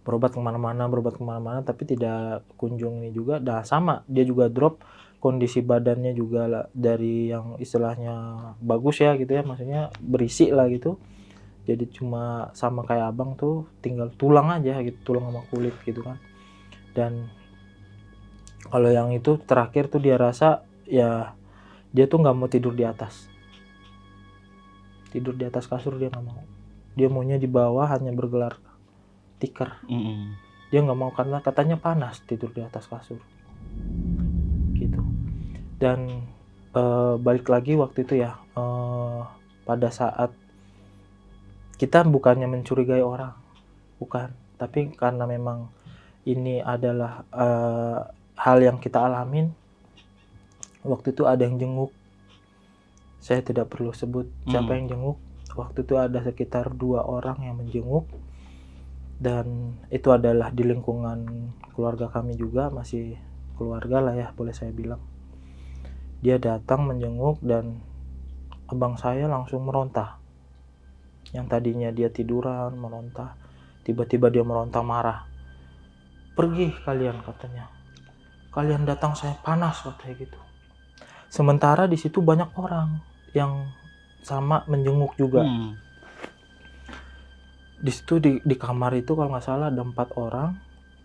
Speaker 1: Berobat kemana-mana, tapi tidak kunjung ini juga. Nah sama, dia juga drop, kondisi badannya juga dari yang istilahnya bagus ya gitu ya, maksudnya berisi lah gitu. Jadi cuma sama kayak abang tuh, tinggal tulang aja gitu, tulang sama kulit gitu kan. Dan kalau yang itu terakhir tuh dia rasa ya dia tuh nggak mau tidur di atas. Tidur di atas kasur dia nggak mau. Dia maunya di bawah hanya bergelar tikar. Dia nggak mau karena katanya panas tidur di atas kasur. Gitu. Dan balik lagi waktu itu ya, pada saat kita bukannya mencurigai orang, bukan. Tapi karena memang ini adalah hal yang kita alamin. Waktu itu ada yang jenguk. Saya tidak perlu sebut siapa yang jenguk. Waktu itu ada sekitar 2 orang yang menjenguk. Dan itu adalah di lingkungan keluarga kami juga, masih keluarga lah ya boleh saya bilang. Dia datang menjenguk dan abang saya langsung meronta. Yang tadinya dia tiduran meronta, tiba-tiba dia meronta marah. "Pergi kalian," katanya. "Kalian datang saya panas," katanya gitu. Sementara di situ banyak orang yang sama menjenguk juga. Di situ di kamar itu kalau nggak salah ada 4 orang.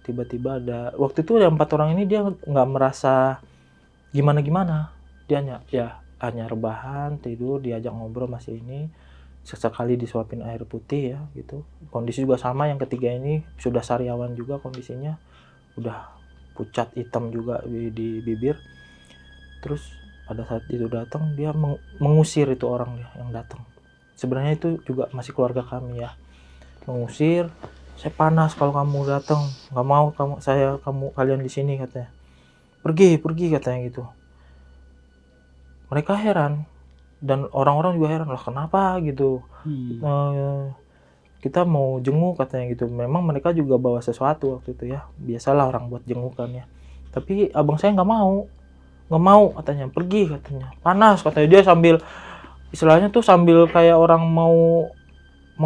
Speaker 1: Tiba-tiba waktu itu ada 4 orang ini dia nggak merasa gimana-gimana. Dia hanya rebahan, tidur, diajak ngobrol masih ini. Sesekali disuapin air putih ya gitu. Kondisi juga sama, yang ketiga ini sudah sariawan juga kondisinya. Udah pucat hitam juga di bibir. Terus pada saat itu datang dia mengusir itu orang yang datang. Sebenarnya itu juga masih keluarga kami ya. Mengusir, "Saya panas kalau kamu datang, nggak mau kalian di sini," katanya. Pergi katanya gitu. Mereka heran dan orang-orang juga heran, lah kenapa gitu. Kita mau jenguk katanya gitu. Memang mereka juga bawa sesuatu waktu itu ya, biasalah orang buat jengukan ya. Tapi abang saya nggak mau katanya. Pergi katanya, panas katanya. Dia sambil istilahnya tuh sambil kayak orang mau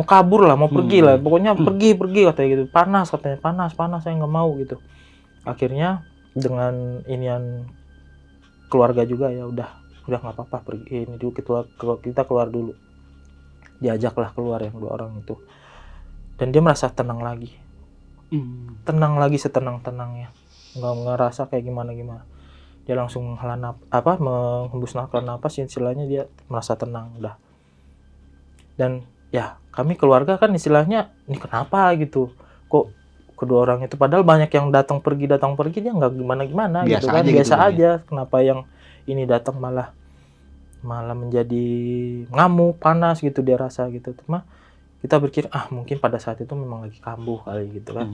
Speaker 1: kabur lah, mau pergi lah, pokoknya pergi katanya gitu. Panas katanya, panas saya nggak mau gitu. Akhirnya dengan inian keluarga juga ya, udah nggak apa-apa, pergi ini dulu, kita keluar dulu. Diajaklah keluar yang 2 orang itu, dan dia merasa tenang lagi. Tenang lagi setenang-tenangnya, nggak ngerasa kayak gimana. Dia langsung menghembus nafas, istilahnya dia merasa tenang udah. Dan ya kami keluarga kan istilahnya ini kenapa gitu, kok kedua orang itu padahal banyak yang datang pergi dia nggak gimana gitu kan, biasa aja. Kenapa yang ini datang malah menjadi ngamuk, panas gitu dia rasa gitu. Cuma kita berpikir mungkin pada saat itu memang lagi kambuh kali gitu kan.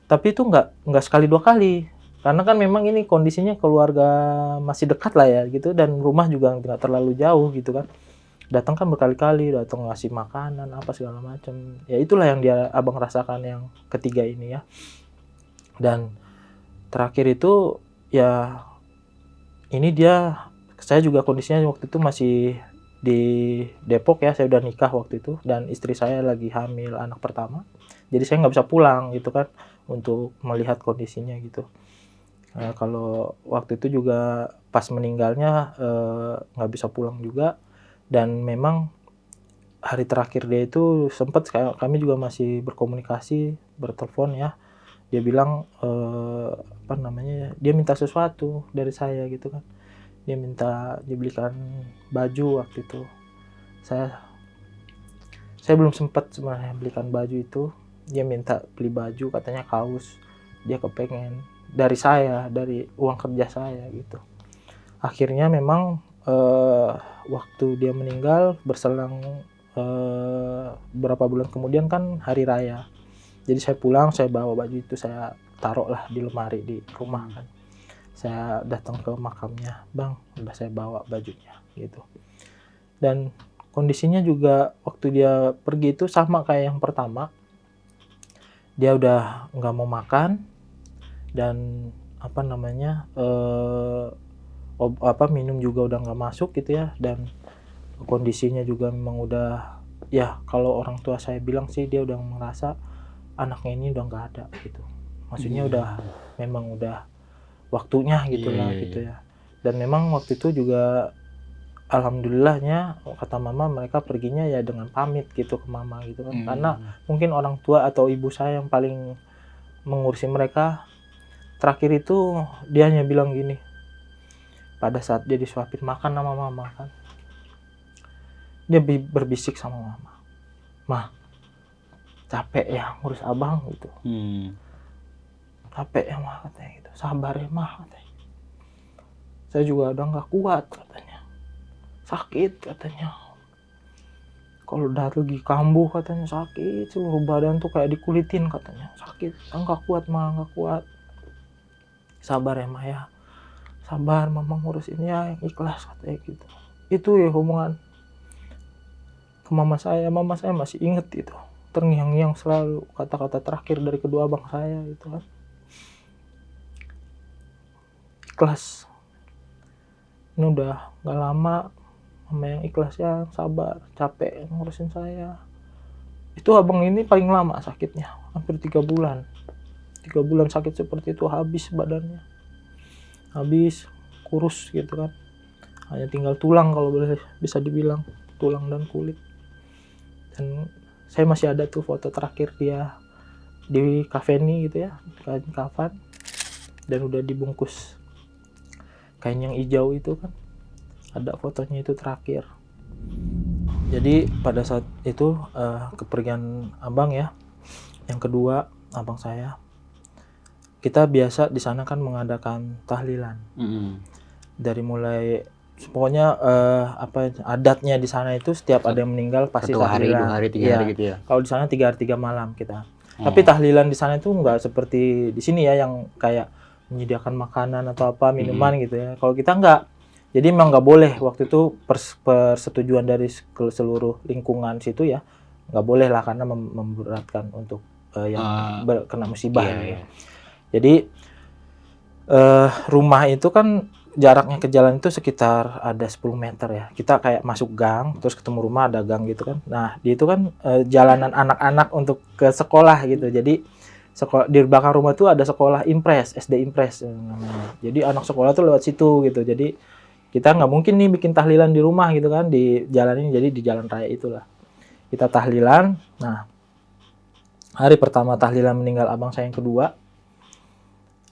Speaker 1: Tapi itu nggak sekali 2 kali, karena kan memang ini kondisinya keluarga masih dekat lah ya gitu, dan rumah juga nggak terlalu jauh gitu kan. Datang kan berkali-kali, datang ngasih makanan apa segala macam. Ya itulah yang abang rasakan yang ketiga ini ya. Dan terakhir itu ya ini saya juga kondisinya waktu itu masih di Depok ya, saya udah nikah waktu itu dan istri saya lagi hamil anak pertama. Jadi saya nggak bisa pulang gitu kan untuk melihat kondisinya gitu. Kalau waktu itu juga pas meninggalnya nggak bisa pulang juga. Dan memang hari terakhir dia itu sempat kami juga masih berkomunikasi, bertelepon ya. Dia bilang dia minta sesuatu dari saya gitu kan. Dia minta dibelikan baju waktu itu. Saya belum sempat sebenarnya belikan baju itu. Dia minta beli baju, katanya kaos. Dia kepengen dari uang kerja saya gitu. Akhirnya memang waktu dia meninggal berselang beberapa bulan kemudian kan hari raya. Jadi saya pulang, saya bawa baju itu, saya taruh lah di lemari di rumah kan. Saya datang ke makamnya, "Bang, udah saya bawa bajunya," gitu. Dan kondisinya juga waktu dia pergi itu sama kayak yang pertama. Dia udah nggak mau makan dan apa namanya, minum juga udah nggak masuk gitu ya, dan kondisinya juga memang udah, ya kalau orang tua saya bilang sih dia udah merasa anaknya ini udah nggak ada gitu. Maksudnya udah memang udah waktunya gitulah gitu ya. Dan memang waktu itu juga alhamdulillahnya kata mama mereka perginya ya dengan pamit gitu ke mama gitu kan. Karena mungkin orang tua atau ibu saya yang paling mengurusi mereka. Terakhir itu dia hanya bilang gini, pada saat dia disuapin makan sama mama kan, dia berbisik sama mama, "Mah, capek ya ngurus abang gitu. Capek ya mah," katanya gitu. "Sabar ya mah," katanya. "Saya juga udah nggak kuat," katanya. "Sakit," katanya. "Kalau udah lagi kambuh," katanya, "sakit seluruh badan tuh kayak dikulitin," katanya. "Sakit, nggak kuat mah, nggak kuat. Sabar ya mah ya. Sabar, mama ngurusin ya, yang ikhlas," katanya gitu. Itu ya hubungan ke mama saya masih inget itu. Terngiang-ngiang selalu kata-kata terakhir dari kedua abang saya itu kan. Ikhlas. Ini udah gak lama, mama yang ikhlas ya, sabar, capek ngurusin saya. Itu abang ini paling lama sakitnya, hampir 3 bulan. 3 bulan sakit seperti itu, habis badannya. Habis, kurus gitu kan. Hanya tinggal tulang kalau boleh bisa dibilang, tulang dan kulit. Dan saya masih ada tuh foto terakhir dia di kafeni gitu ya, kain kafan, dan udah dibungkus kain yang hijau itu kan, ada fotonya itu terakhir. Jadi pada saat itu kepergian abang ya, yang kedua abang saya, kita biasa di sana kan mengadakan tahlilan. Dari mulai pokoknya adatnya di sana itu setiap ada yang meninggal pasti
Speaker 2: 1 hari,
Speaker 1: tahlilan.
Speaker 2: 2 hari, 3 hari gitu ya.
Speaker 1: Kalau di sana 3 hari 3 malam kita. Tapi tahlilan di sana itu nggak seperti di sini ya yang kayak menyediakan makanan atau apa minuman gitu ya. Kalau kita nggak. Jadi memang nggak boleh waktu itu persetujuan dari seluruh lingkungan situ ya, nggak boleh lah karena memberatkan untuk yang kena musibah. Gitu. Jadi rumah itu kan jaraknya ke jalan itu sekitar ada 10 meter ya. Kita kayak masuk gang, terus ketemu rumah ada gang gitu kan. Nah, di itu kan jalanan anak-anak untuk ke sekolah gitu. Jadi di belakang rumah tuh ada sekolah Impres, SD Impres namanya. Jadi anak sekolah tuh lewat situ gitu. Jadi kita nggak mungkin nih bikin tahlilan di rumah gitu kan, di jalan ini, jadi di jalan raya itulah. Kita tahlilan. Nah, hari pertama tahlilan meninggal abang saya yang kedua,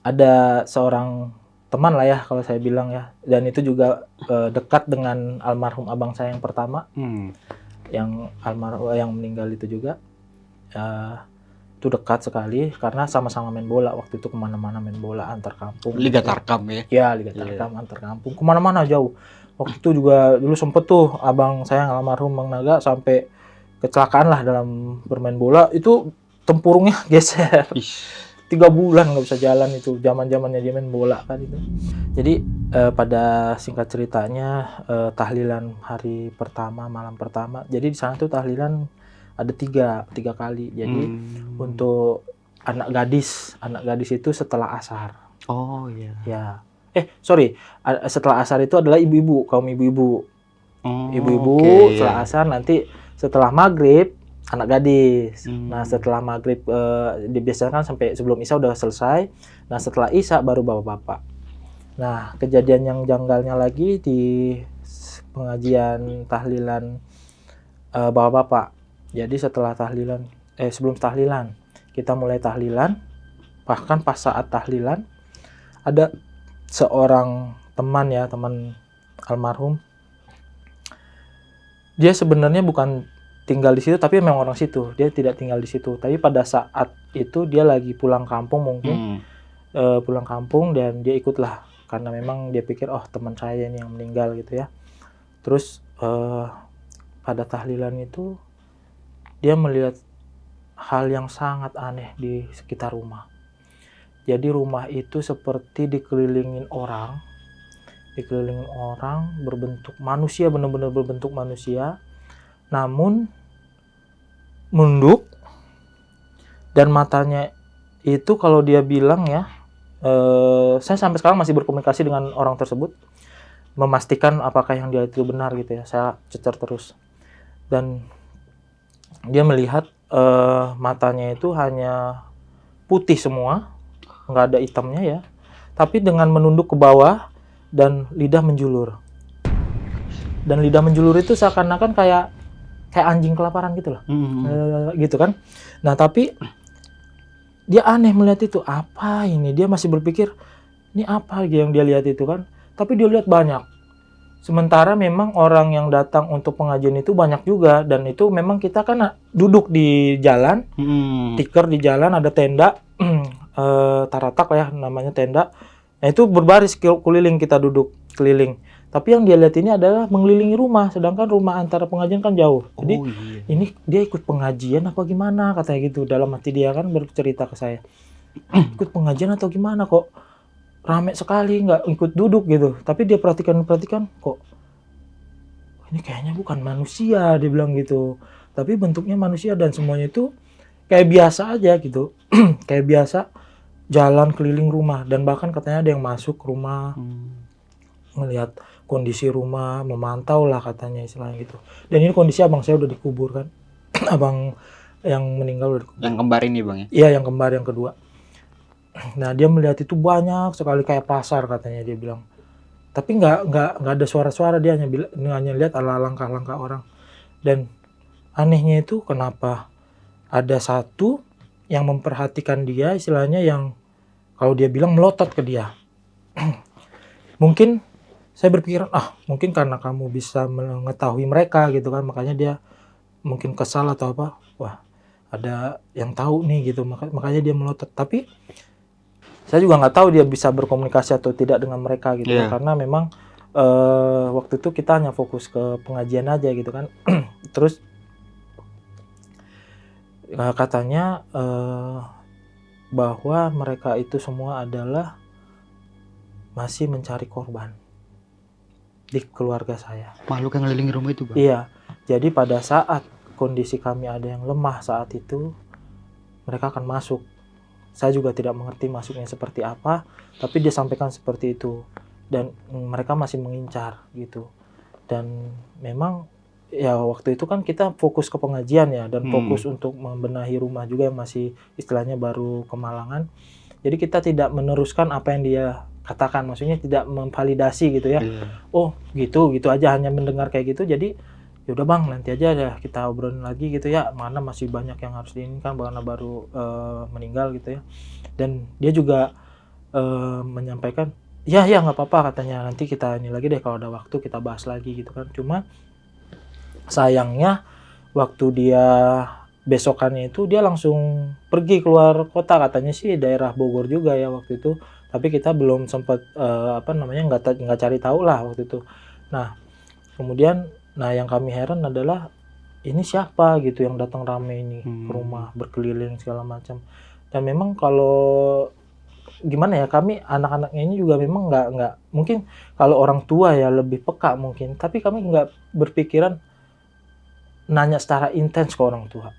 Speaker 1: ada seorang teman lah ya kalau saya bilang ya, dan itu juga dekat dengan almarhum abang saya yang pertama, yang meninggal itu juga, itu dekat sekali karena sama-sama main bola waktu itu, kemana-mana main bola antar kampung.
Speaker 2: Liga Tarkam ya?
Speaker 1: Ya, Liga Tarkam antar kampung, kemana-mana jauh. Waktu itu juga dulu sempet tuh abang saya yang almarhum Bang Naga sampai kecelakaan lah dalam bermain bola, itu tempurungnya geser. 3 bulan nggak bisa jalan itu, zaman-zamannya dia main bola kan itu. Jadi pada singkat ceritanya tahlilan hari pertama, malam pertama. Jadi di sana tuh tahlilan ada 3 kali. Jadi untuk anak gadis itu setelah asar.
Speaker 2: Oh iya.
Speaker 1: Ya. Setelah asar itu adalah ibu-ibu, kaum ibu-ibu. Ibu-ibu setelah asar, nanti setelah maghrib anak gadis. Nah, setelah maghrib dibiasakan sampai sebelum isya udah selesai. Nah, setelah isya baru bapak-bapak. Nah, kejadian yang janggalnya lagi di pengajian tahlilan bapak-bapak. Jadi setelah tahlilan, sebelum tahlilan, kita mulai tahlilan. Bahkan pas saat tahlilan, ada seorang teman almarhum. Dia sebenarnya bukan tinggal di situ, tapi memang orang situ. Dia tidak tinggal di situ. Tapi pada saat itu dia lagi pulang kampung mungkin. Pulang kampung dan dia ikutlah. Karena memang dia pikir, oh teman saya ini yang meninggal gitu ya. Terus pada tahlilan itu dia melihat hal yang sangat aneh di sekitar rumah. Jadi rumah itu seperti dikelilingin orang berbentuk manusia, benar-benar berbentuk manusia, namun menunduk, dan matanya itu kalau dia bilang ya, saya sampai sekarang masih berkomunikasi dengan orang tersebut, memastikan apakah yang dia itu benar gitu ya, saya cecer terus. Dan dia melihat matanya itu hanya putih semua, nggak ada hitamnya ya, tapi dengan menunduk ke bawah dan lidah menjulur. Dan lidah menjulur itu seakan-akan kayak anjing kelaparan gitu loh, gitu kan. Nah tapi dia aneh melihat itu, apa ini? Dia masih berpikir, ini apa yang dia lihat itu kan? Tapi dia lihat banyak. Sementara memang orang yang datang untuk pengajian itu banyak juga, dan itu memang kita kan duduk di jalan, tikar di jalan, ada tenda, taratak ya namanya tenda. Nah itu berbaris keliling, kita duduk keliling. Tapi yang dia lihat ini adalah mengelilingi rumah, sedangkan rumah antara pengajian kan jauh. Jadi ini dia ikut pengajian apa gimana katanya gitu. Dalam hati dia kan bercerita ke saya, ikut pengajian atau gimana kok rame sekali, nggak ikut duduk gitu. Tapi dia perhatikan kok ini kayaknya bukan manusia, dia bilang gitu. Tapi bentuknya manusia dan semuanya itu kayak biasa aja gitu. Kayak biasa jalan keliling rumah, dan bahkan katanya ada yang masuk rumah, melihat kondisi rumah, memantau lah katanya istilahnya gitu. Dan ini kondisi abang saya udah dikubur kan. Abang yang meninggal udah dikubur.
Speaker 2: Yang kembar ini bang ya?
Speaker 1: Iya, yang kembar yang kedua. Nah dia melihat itu banyak sekali kayak pasar katanya, dia bilang. Tapi nggak ada suara-suara, dia hanya lihat ala langkah-langkah orang. Dan anehnya itu kenapa ada satu yang memperhatikan dia, istilahnya yang kalau dia bilang melotot ke dia. Mungkin saya berpikir, mungkin karena kamu bisa mengetahui mereka gitu kan, makanya dia mungkin kesal atau apa. Wah, ada yang tahu nih gitu, makanya dia melotot. Tapi saya juga nggak tahu dia bisa berkomunikasi atau tidak dengan mereka gitu ya, karena memang waktu itu kita hanya fokus ke pengajian aja gitu kan. Terus katanya bahwa mereka itu semua adalah masih mencari korban di keluarga saya.
Speaker 2: Makhluk yang ngelilingi rumah itu bang?
Speaker 1: Iya, jadi pada saat kondisi kami ada yang lemah saat itu, mereka akan masuk. Saya juga tidak mengerti masuknya seperti apa, tapi dia sampaikan seperti itu. Dan mereka masih mengincar gitu. Dan memang ya waktu itu kan kita fokus ke pengajian ya, dan fokus untuk membenahi rumah juga yang masih istilahnya baru kemalangan. Jadi kita tidak meneruskan apa yang dia katakan, maksudnya tidak memvalidasi gitu ya. Oh gitu aja, hanya mendengar kayak gitu. Jadi yaudah bang, nanti aja ya kita obrolin lagi gitu ya, mana masih banyak yang harus diinginkan karena baru meninggal gitu ya. Dan dia juga menyampaikan, ya nggak apa-apa katanya, nanti kita ini lagi deh kalau ada waktu kita bahas lagi gitu kan. Cuma sayangnya waktu dia besokannya itu dia langsung pergi keluar kota, katanya sih daerah Bogor juga ya waktu itu. Tapi kita belum sempat nggak cari tahu lah waktu itu. Nah kemudian yang kami heran adalah ini siapa gitu yang datang rame ini ke rumah, berkeliling segala macam. Dan memang kalau gimana ya, kami anak-anaknya ini juga memang nggak mungkin, kalau orang tua ya lebih peka mungkin, tapi kami nggak berpikiran nanya secara intens ke orang tua.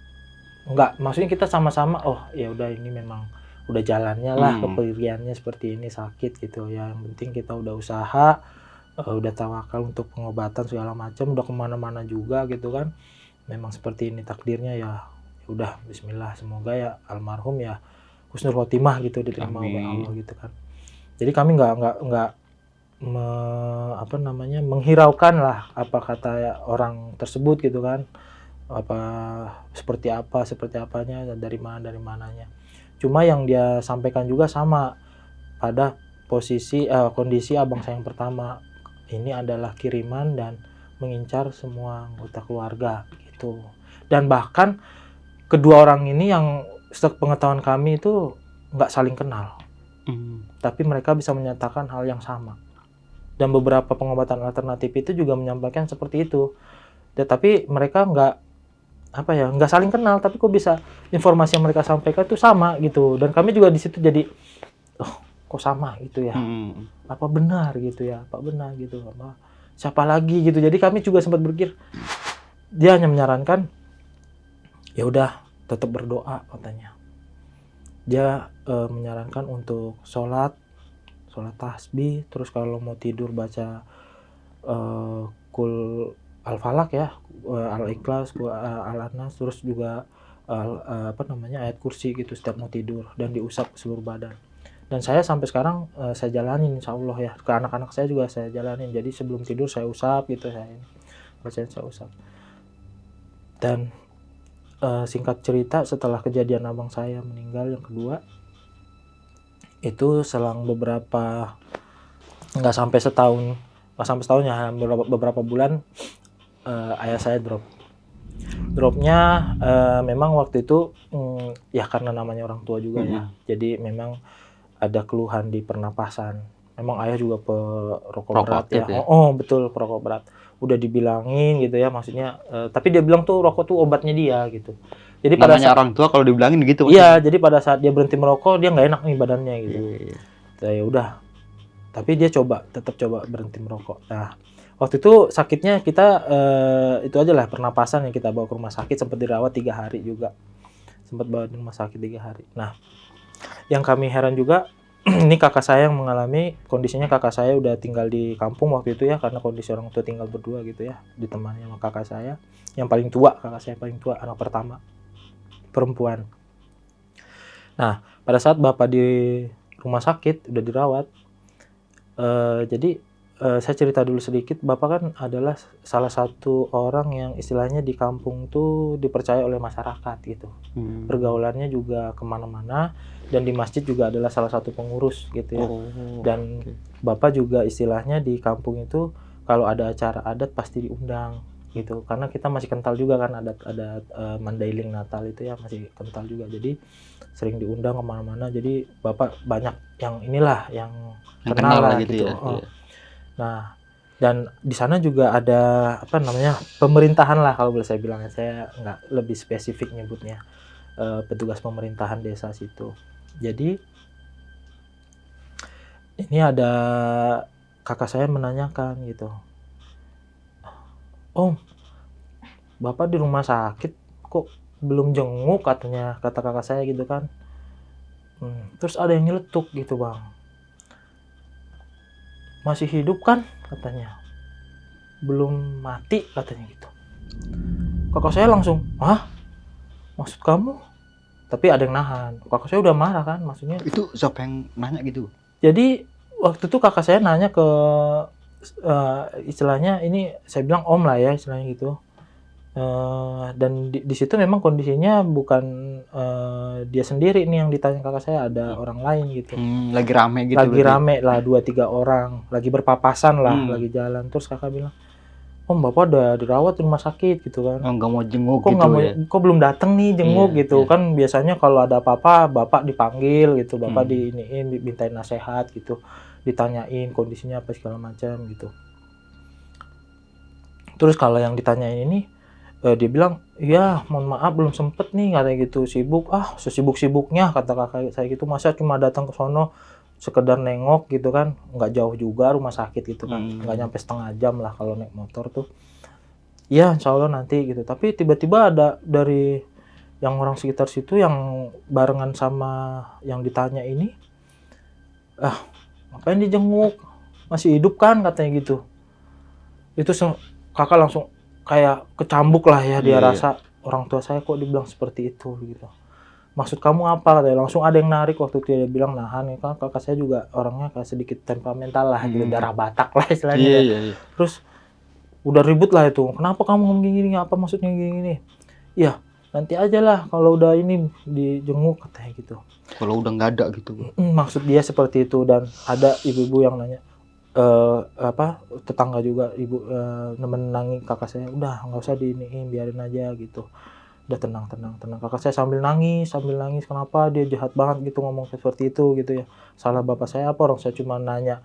Speaker 1: Nggak, maksudnya kita sama-sama ya udah ini memang udah jalannya lah, keperiannya seperti ini, sakit gitu ya, yang penting kita udah usaha, udah tawakal untuk pengobatan segala macam, udah kemana-mana juga gitu kan. Memang seperti ini takdirnya ya udah, bismillah, semoga ya almarhum ya husnul khotimah gitu, diterima oleh Allah gitu kan. Jadi kami nggak menghiraukan lah apa kata orang tersebut gitu kan, apa seperti apanya dan dari mananya. Cuma yang dia sampaikan juga sama pada kondisi abang saya yang pertama, ini adalah kiriman dan mengincar semua anggota keluarga gitu. Dan bahkan kedua orang ini yang sepengetahuan kami itu nggak saling kenal, tapi mereka bisa menyatakan hal yang sama. Dan beberapa pengobatan alternatif itu juga menyampaikan seperti itu. Tapi mereka nggak saling kenal, tapi kok bisa informasi yang mereka sampaikan itu sama gitu. Dan kami juga di situ jadi, oh kok sama gitu ya, apa benar gitu ya, apa benar gitu, apa siapa lagi gitu. Jadi kami juga sempat berpikir, dia hanya menyarankan, ya udah tetap berdoa katanya. Dia menyarankan untuk sholat tasbih, terus kalau mau tidur baca kul al-falaq ya, al-ikhlas, al-anas, terus juga ayat kursi gitu setiap mau tidur, dan diusap seluruh badan. Dan saya sampai sekarang saya jalanin insya Allah ya, ke anak-anak saya juga saya jalanin. Jadi sebelum tidur saya usap gitu, saya usap. Dan singkat cerita, setelah kejadian abang saya meninggal yang kedua, itu selang nggak sampai setahun ya, beberapa bulan, ayah saya dropnya. Memang waktu itu ya karena namanya orang tua juga ya, jadi memang ada keluhan di pernapasan. Memang ayah juga perokok berat ya. Oh betul, perokok berat. Udah dibilangin gitu ya, maksudnya tapi dia bilang tuh rokok tuh obatnya dia gitu. Jadi pada
Speaker 2: namanya orang tua kalau dibilangin gitu.
Speaker 1: Iya, jadi pada saat dia berhenti merokok, dia nggak enak nih badannya gitu. Ya udah, tapi dia tetap coba berhenti merokok. Nah, waktu itu sakitnya kita itu aja lah, pernapasan yang kita bawa ke rumah sakit, sempat dirawat 3 hari juga. Sempat bawa di rumah sakit 3 hari. Nah, yang kami heran juga, ini kakak saya yang mengalami, kondisinya kakak saya udah tinggal di kampung waktu itu ya, karena kondisi orang tua tinggal berdua gitu ya, ditemani sama kakak saya yang paling tua, anak pertama, perempuan. Nah, pada saat bapak di rumah sakit udah dirawat, jadi saya cerita dulu sedikit. Bapak kan adalah salah satu orang yang istilahnya di kampung tuh dipercaya oleh masyarakat gitu. Pergaulannya juga kemana-mana, dan di masjid juga adalah salah satu pengurus gitu ya. Dan bapak juga istilahnya di kampung itu kalau ada acara adat pasti diundang gitu, karena kita masih kental juga kan adat Mandailing Natal itu ya, masih kental juga, jadi sering diundang kemana-mana. Jadi bapak banyak yang yang kenal lah gitu ya. Nah, dan di sana juga ada pemerintahan lah kalau boleh saya bilang. Saya nggak lebih spesifik nyebutnya, petugas pemerintahan desa situ. Jadi ini ada kakak saya menanyakan gitu, Om, bapak di rumah sakit kok belum jenguk, kata kakak saya gitu kan. Terus ada yang nyeletuk gitu, Bang, masih hidup kan katanya, belum mati katanya gitu. Kakak saya langsung, hah, maksud kamu? Tapi ada yang nahan. Kakak saya udah marah kan, maksudnya.
Speaker 2: Itu siapa yang nanya gitu?
Speaker 1: Jadi waktu itu kakak saya nanya ke istilahnya, ini saya bilang om lah ya istilahnya gitu. Dan di situ memang kondisinya bukan dia sendiri nih yang ditanya kakak saya, ada orang lain gitu.
Speaker 2: Lagi rame gitu.
Speaker 1: Lagi rame lah, 2-3 orang, lagi berpapasan lah, lagi jalan. Terus kakak bilang, Om, bapak udah dirawat di rumah sakit gitu kan.
Speaker 2: Nggak mau jenguk
Speaker 1: kok
Speaker 2: gitu
Speaker 1: ya? Kok belum datang nih jenguk gitu kan. Biasanya kalau ada apa-apa bapak dipanggil gitu, bapak dimintain nasihat gitu, ditanyain kondisinya apa segala macam gitu. Terus kalau yang ditanyain ini, dia bilang, ya mohon maaf belum sempet nih katanya gitu, sibuk, sesibuk-sibuknya kata kakak saya gitu, masa cuma datang ke sono sekedar nengok gitu kan, nggak jauh juga rumah sakit gitu kan, nggak nyampe setengah jam lah kalau naik motor tuh. Ya insya Allah nanti gitu. Tapi tiba-tiba ada dari yang orang sekitar situ yang barengan sama yang ditanya ini, ngapain dijenguk, masih hidup kan katanya gitu. Itu kakak langsung kayak kecambuk lah ya, dia rasa orang tua saya kok dibilang seperti itu gitu. Maksud kamu apa katanya, langsung ada yang narik. Waktu itu dia bilang nahan, kan kakak saya juga orangnya kayak sedikit temperamental lah gitu, darah Batak lah istilahnya. Terus udah ribut lah itu, kenapa kamu ngomong gini, apa maksudnya gini? Ya nanti aja lah kalau udah ini dijenguk katanya gitu.
Speaker 2: Kalau udah nggak ada gitu.
Speaker 1: Maksud dia seperti itu. Dan ada ibu-ibu yang nanya, tetangga juga, ibu menenangi kakak saya, udah nggak usah diiniin, biarin aja gitu, udah tenang. Kakak saya sambil nangis, kenapa dia jahat banget gitu ngomong seperti itu gitu ya, salah bapak saya apa, orang saya cuma nanya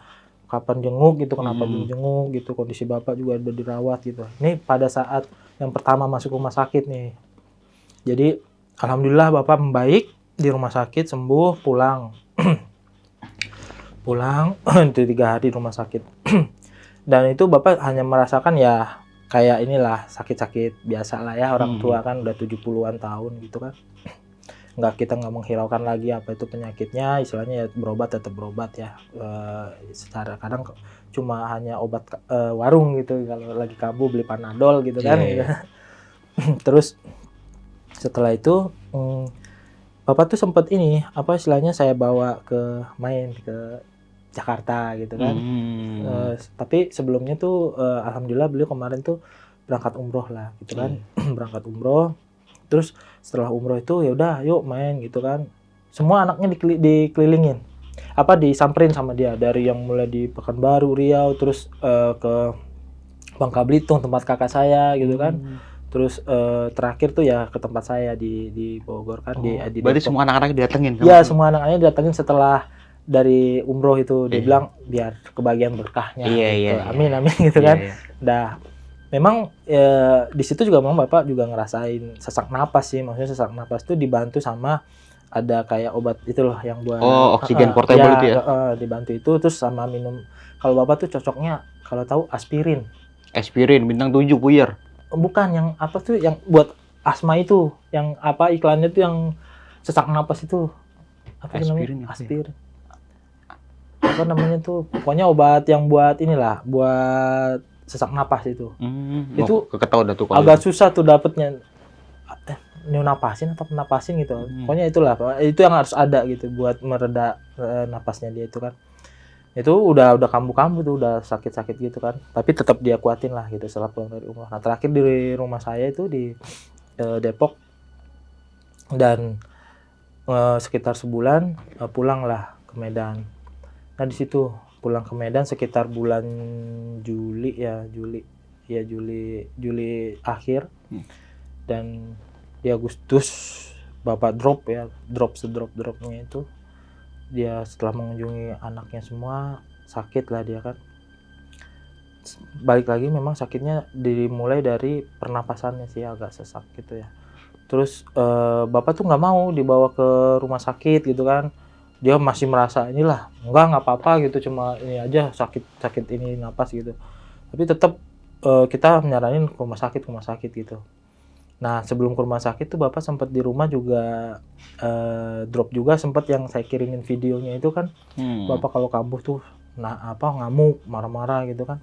Speaker 1: kapan jenguk gitu, kenapa belum jenguk gitu, kondisi bapak juga udah dirawat gitu. Ini pada saat yang pertama masuk rumah sakit nih. Jadi alhamdulillah bapak membaik di rumah sakit, sembuh, pulang. Pulang itu 3 hari di rumah sakit. Dan itu bapak hanya merasakan ya kayak inilah sakit-sakit biasa lah ya, orang tua kan udah 70-an tahun gitu kan. Kita nggak menghiraukan lagi apa itu penyakitnya, istilahnya ya berobat tetap berobat ya. Secara kadang cuma hanya obat warung gitu, kalau lagi kambuh beli Panadol gitu kan. Gitu. Terus setelah itu bapak tuh sempat ini apa istilahnya saya bawa ke main ke Jakarta gitu kan. Tapi sebelumnya tuh alhamdulillah beliau kemarin tuh berangkat umroh lah gitu kan. Berangkat umroh. Terus setelah umroh itu ya udah yuk main gitu kan. Semua anaknya dikelilingin. Disamperin sama dia dari yang mulai di Pekanbaru, Riau, terus ke Bangka Belitung tempat kakak saya gitu kan. Terus terakhir tuh ya ke tempat saya di Bogor kan di
Speaker 2: Berarti
Speaker 1: Depok.
Speaker 2: semua anak-anaknya didatengin?
Speaker 1: Iya, semua anak-anaknya didatengin setelah dari umroh itu. Dia bilang biar kebagian berkahnya. Amin gitu kan. Dah. Memang di situ juga memang bapak juga ngerasain sesak napas sih, maksudnya sesak napas itu dibantu sama ada kayak obat itu loh yang buat
Speaker 2: oksigen portable itu ya.
Speaker 1: Dibantu itu terus sama minum. Kalau bapak tuh cocoknya kalau tahu aspirin.
Speaker 2: Aspirin bintang 7 puyer.
Speaker 1: Bukan yang apa tuh yang buat asma itu, yang apa iklannya tuh yang sesak napas itu. Apa namanya? Aspirin. Apa namanya tuh? Pokoknya obat yang buat inilah, buat sesak napas itu. Itu
Speaker 2: ketahuan tuh
Speaker 1: agak susah tuh dapetnya. Neonapasin atau penapasin gitu. Pokoknya itulah. Itu yang harus ada gitu buat mereda napasnya dia itu kan. Itu udah kambuh-kambuh tuh, udah sakit-sakit gitu kan. Tapi tetap dia kuatin lah gitu setelah pulang dari umroh. Nah, terakhir di rumah saya itu di Depok. Dan sekitar sebulan pulang lah ke Medan. Nah, di situ pulang ke Medan sekitar bulan Juli akhir. Dan di Agustus bapak drop sedrop-dropnya itu. Dia setelah mengunjungi anaknya semua sakit lah dia kan. Balik lagi memang sakitnya dimulai dari pernapasannya sih agak sesak gitu ya. Terus bapak tuh nggak mau dibawa ke rumah sakit gitu kan. Dia masih merasa inilah nggak apa-apa gitu, cuma ini aja sakit ini napas gitu. Tapi tetap kita nyaranin ke rumah sakit gitu. Nah, sebelum ke rumah sakit tuh bapak sempat di rumah juga drop juga, sempat yang saya kirimin videonya itu kan. Bapak kalau kambuh tuh ngamuk, marah-marah gitu kan.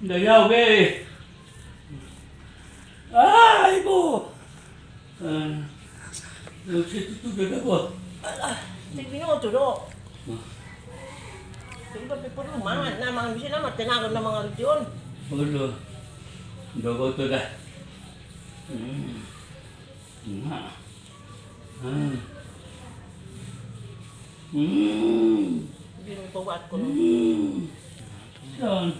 Speaker 3: Dayaw ke. Ibu. Situ gada ko.
Speaker 4: Tingnan mo tulo. Tingnan mo pipuro man na mga bisina matinagon na mga region.
Speaker 3: Ulo. Dogo to da.
Speaker 4: Hindi mo pawat ko.
Speaker 3: Son.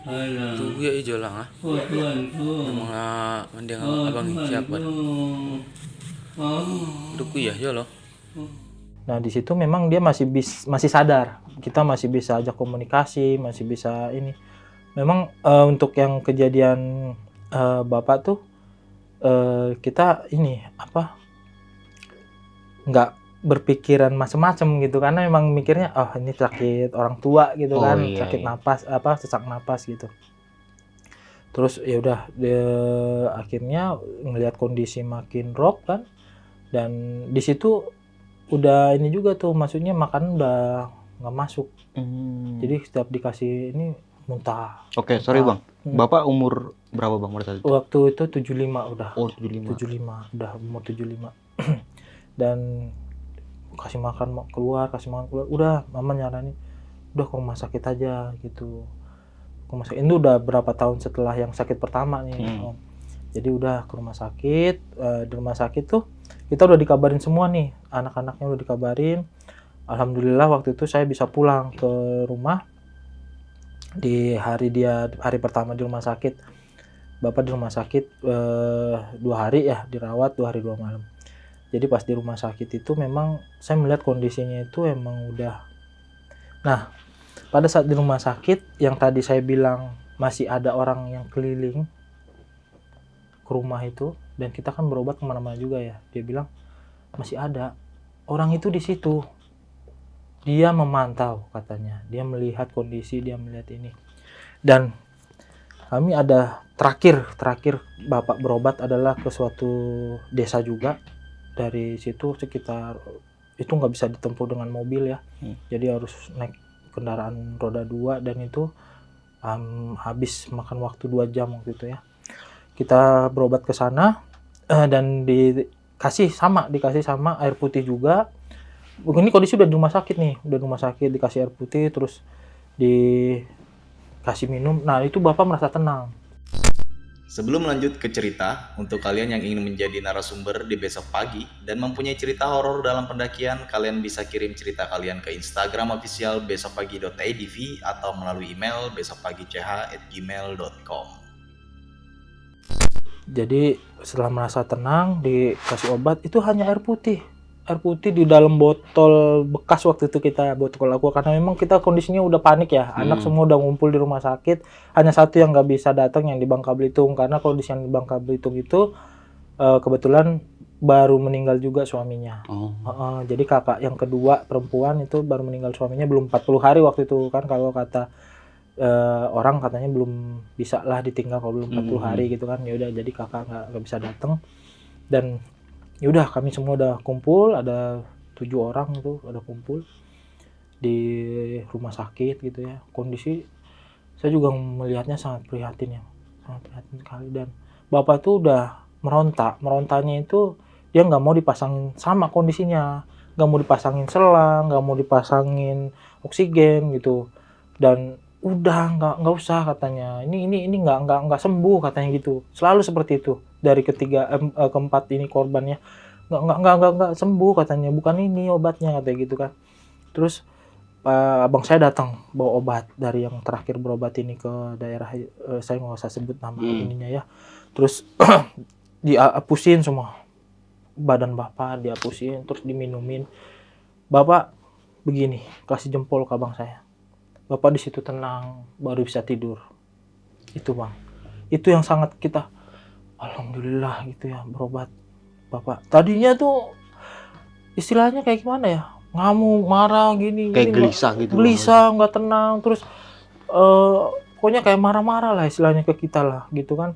Speaker 3: Alah.
Speaker 5: Tunggu ya ijo lang
Speaker 3: Oh, tuanku.
Speaker 5: mga mandi nga abang siapa duku ya yo lo.
Speaker 1: Nah, di situ memang dia masih sadar. Kita masih bisa ajak komunikasi, masih bisa ini. Memang untuk yang kejadian bapak tuh kita ini nggak berpikiran macam-macam gitu, karena memang mikirnya ini sakit orang tua gitu kan, sakit napas sesak napas gitu. Terus ya udah akhirnya ngelihat kondisi makin drop kan, dan di situ udah ini juga tuh, maksudnya makan udah nggak masuk. Jadi setiap dikasih ini muntah.
Speaker 2: Oke, sorry bang, bapak umur berapa bang pada saat itu?
Speaker 1: Waktu itu 75 udah.
Speaker 2: Oh 75.
Speaker 1: 75 udah umur 75. Dan kasih makan keluar, udah mama nyaranin udah ke rumah sakit aja gitu. Ke rumah sakit. Itu udah berapa tahun setelah yang sakit pertama nih. Jadi udah ke rumah sakit. Di rumah sakit tuh kita udah dikabarin semua nih, anak-anaknya udah dikabarin. Alhamdulillah waktu itu saya bisa pulang ke rumah di hari pertama di rumah sakit. Bapak di rumah sakit 2 hari ya, dirawat 2 hari 2 malam. Jadi pas di rumah sakit itu memang saya melihat kondisinya itu emang udah. Nah, pada saat di rumah sakit yang tadi saya bilang masih ada orang yang keliling ke rumah itu, dan kita kan berobat kemana-mana juga ya. Dia bilang masih ada orang itu di situ. Dia memantau katanya. Dia melihat kondisi, dia melihat ini. Dan kami ada terakhir Bapak berobat adalah ke suatu desa juga. Dari situ sekitar itu nggak bisa ditempuh dengan mobil ya. Jadi harus naik kendaraan roda 2 dan itu habis makan waktu 2 jam waktu itu ya. Kita berobat ke sana dan dikasih sama air putih juga. Ini kondisi udah di rumah sakit nih, dikasih air putih terus dikasih minum. Nah, itu Bapak merasa tenang.
Speaker 6: Sebelum lanjut ke cerita, untuk kalian yang ingin menjadi narasumber di besok pagi dan mempunyai cerita horor dalam pendakian, kalian bisa kirim cerita kalian ke Instagram official besokpagi.idv atau melalui email besokpagi.ch@gmail.com.
Speaker 1: Jadi setelah merasa tenang dikasih obat, itu hanya air putih di dalam botol bekas waktu itu botol aqua, karena memang kita kondisinya udah panik ya. Anak semua udah ngumpul di rumah sakit, hanya satu yang nggak bisa datang yang di Bangka Belitung, karena kondisi yang di Bangka Belitung itu kebetulan baru meninggal juga suaminya. Jadi kakak yang kedua perempuan itu baru meninggal suaminya belum 40 hari waktu itu kan, kalau kata orang katanya belum bisa lah ditinggal kalau belum 40 hari gitu kan. Ya udah, jadi kakak nggak bisa datang. Dan ya udah, kami semua udah kumpul, ada 7 orang itu udah kumpul di rumah sakit gitu ya. Kondisi saya juga melihatnya sangat prihatin sekali. Dan Bapak tuh udah merontanya itu dia nggak mau dipasangin sama kondisinya, nggak mau dipasangin selang, nggak mau dipasangin oksigen gitu. Dan udah nggak usah katanya, ini nggak sembuh katanya gitu. Selalu seperti itu dari keempat ini korbannya, nggak sembuh katanya, bukan ini obatnya katanya gitu kan. Terus abang saya datang bawa obat dari yang terakhir berobat ini ke daerah, saya nggak usah sebut nama ininya ya. Terus dihapusin semua badan Bapak, dihapusin terus diminumin. Bapak begini, kasih jempol ke abang saya. Bapak di situ tenang, baru bisa tidur. Itu bang, itu yang sangat kita alhamdulillah gitu ya, berobat Bapak. Tadinya tuh istilahnya kayak gimana ya, ngamuk, marah gini,
Speaker 2: Kayak gelisah gitu.
Speaker 1: Gelisah, nggak tenang, terus pokoknya kayak marah-marah lah istilahnya ke kita lah gitu kan.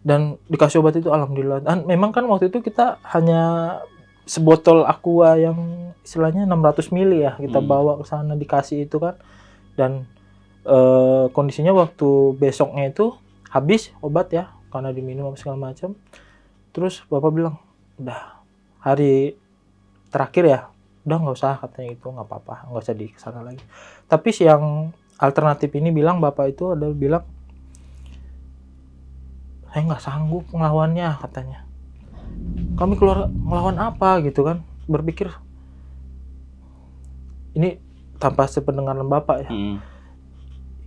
Speaker 1: Dan dikasih obat itu alhamdulillah. Dan memang kan waktu itu kita hanya sebotol aqua yang istilahnya 600 ml ya, kita bawa ke sana dikasih itu kan. Dan kondisinya waktu besoknya itu habis obat ya, karena diminum apa segala macam. Terus Bapak bilang, udah hari terakhir ya, udah nggak usah katanya itu, nggak apa-apa, nggak usah di kesana lagi. Tapi si yang alternatif ini bilang, Bapak itu ada bilang, saya nggak sanggup ngelawannya katanya. Kami keluar ngelawan apa gitu kan, berpikir ini tanpa sependengaran Bapak ya.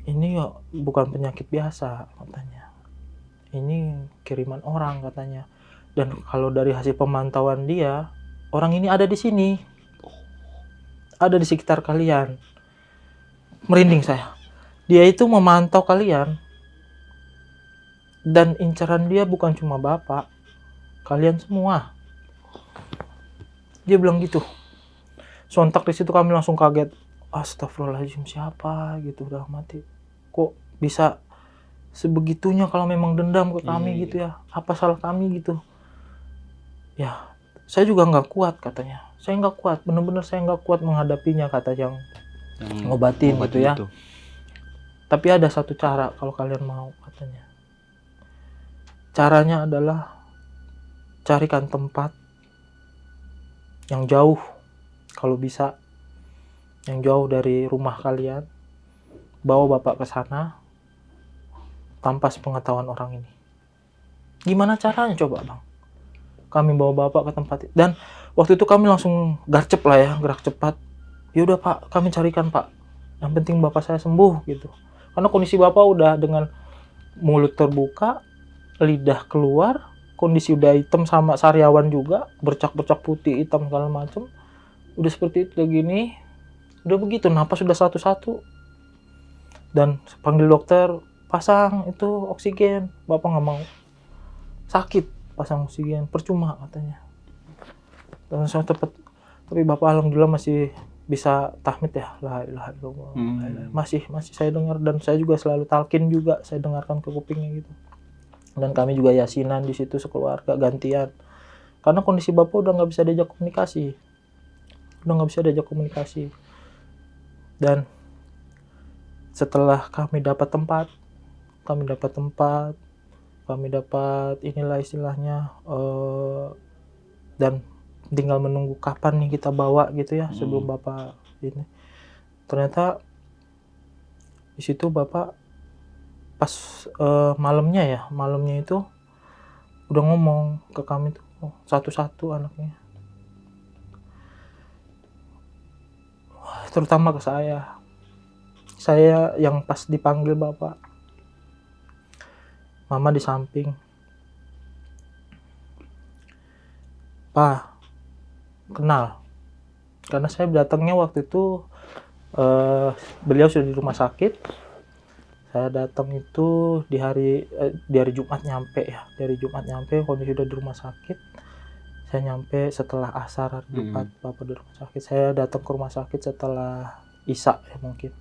Speaker 1: Ini ya bukan penyakit biasa katanya. Ini kiriman orang katanya. Dan kalau dari hasil pemantauan dia, orang ini ada di sini. Ada di sekitar kalian. Merinding saya. Dia itu memantau kalian. Dan incaran dia bukan cuma Bapak, kalian semua. Dia bilang gitu. Sontak di situ kami langsung kaget. Astagfirullahaladzim, siapa gitu, udah mati. Kok bisa sebegitunya kalau memang dendam ke kami gitu ya? Apa salah kami gitu? Ya, saya juga nggak kuat katanya. Saya nggak kuat, bener-bener saya nggak kuat menghadapinya, kata yang ngobatin gitu ya. Itu. Tapi ada satu cara kalau kalian mau katanya. Caranya adalah carikan tempat yang jauh, kalau bisa yang jauh dari rumah kalian, bawa Bapak ke sana tanpa sepengetahuan orang ini. Gimana caranya coba bang? Kami bawa bapak ke tempat itu. Dan waktu itu kami langsung garcep lah ya, gerak cepat. Ya udah pak, kami carikan pak. Yang penting bapak saya sembuh gitu. Karena kondisi bapak udah dengan mulut terbuka, lidah keluar, kondisi udah hitam sama sariawan juga, bercak-bercak putih, hitam segala macem. Udah seperti itu, udah gini. Udah begitu, napas sudah satu-satu. Dan panggil dokter, pasang itu oksigen. Bapak nggak mau. Sakit, pasang oksigen. Percuma katanya. Dan saya tapi Bapak alhamdulillah masih bisa tahmid ya. La ilaha illallah. Masih saya dengar, dan saya juga selalu talqin juga. Saya dengarkan ke kupingnya gitu. Dan kami juga yasinan di situ sekeluarga, gantian. Karena kondisi Bapak udah nggak bisa diajak komunikasi. Dan setelah kami dapat tempat, inilah istilahnya, dan tinggal menunggu kapan nih kita bawa gitu ya sebelum Bapak ini. Ternyata di situ Bapak pas malamnya itu udah ngomong ke kami tuh satu-satu anaknya. Terutama ke saya yang pas dipanggil Bapak, Mama di samping. Pak, kenal. Karena saya datangnya waktu itu beliau sudah di rumah sakit. Saya datang itu di hari Jumat nyampe ya. Dari Jumat nyampe kondisi udah di rumah sakit. Saya nyampe setelah asar hari Jumat, Bapak di rumah sakit. Saya datang ke rumah sakit setelah Isya ya mungkin.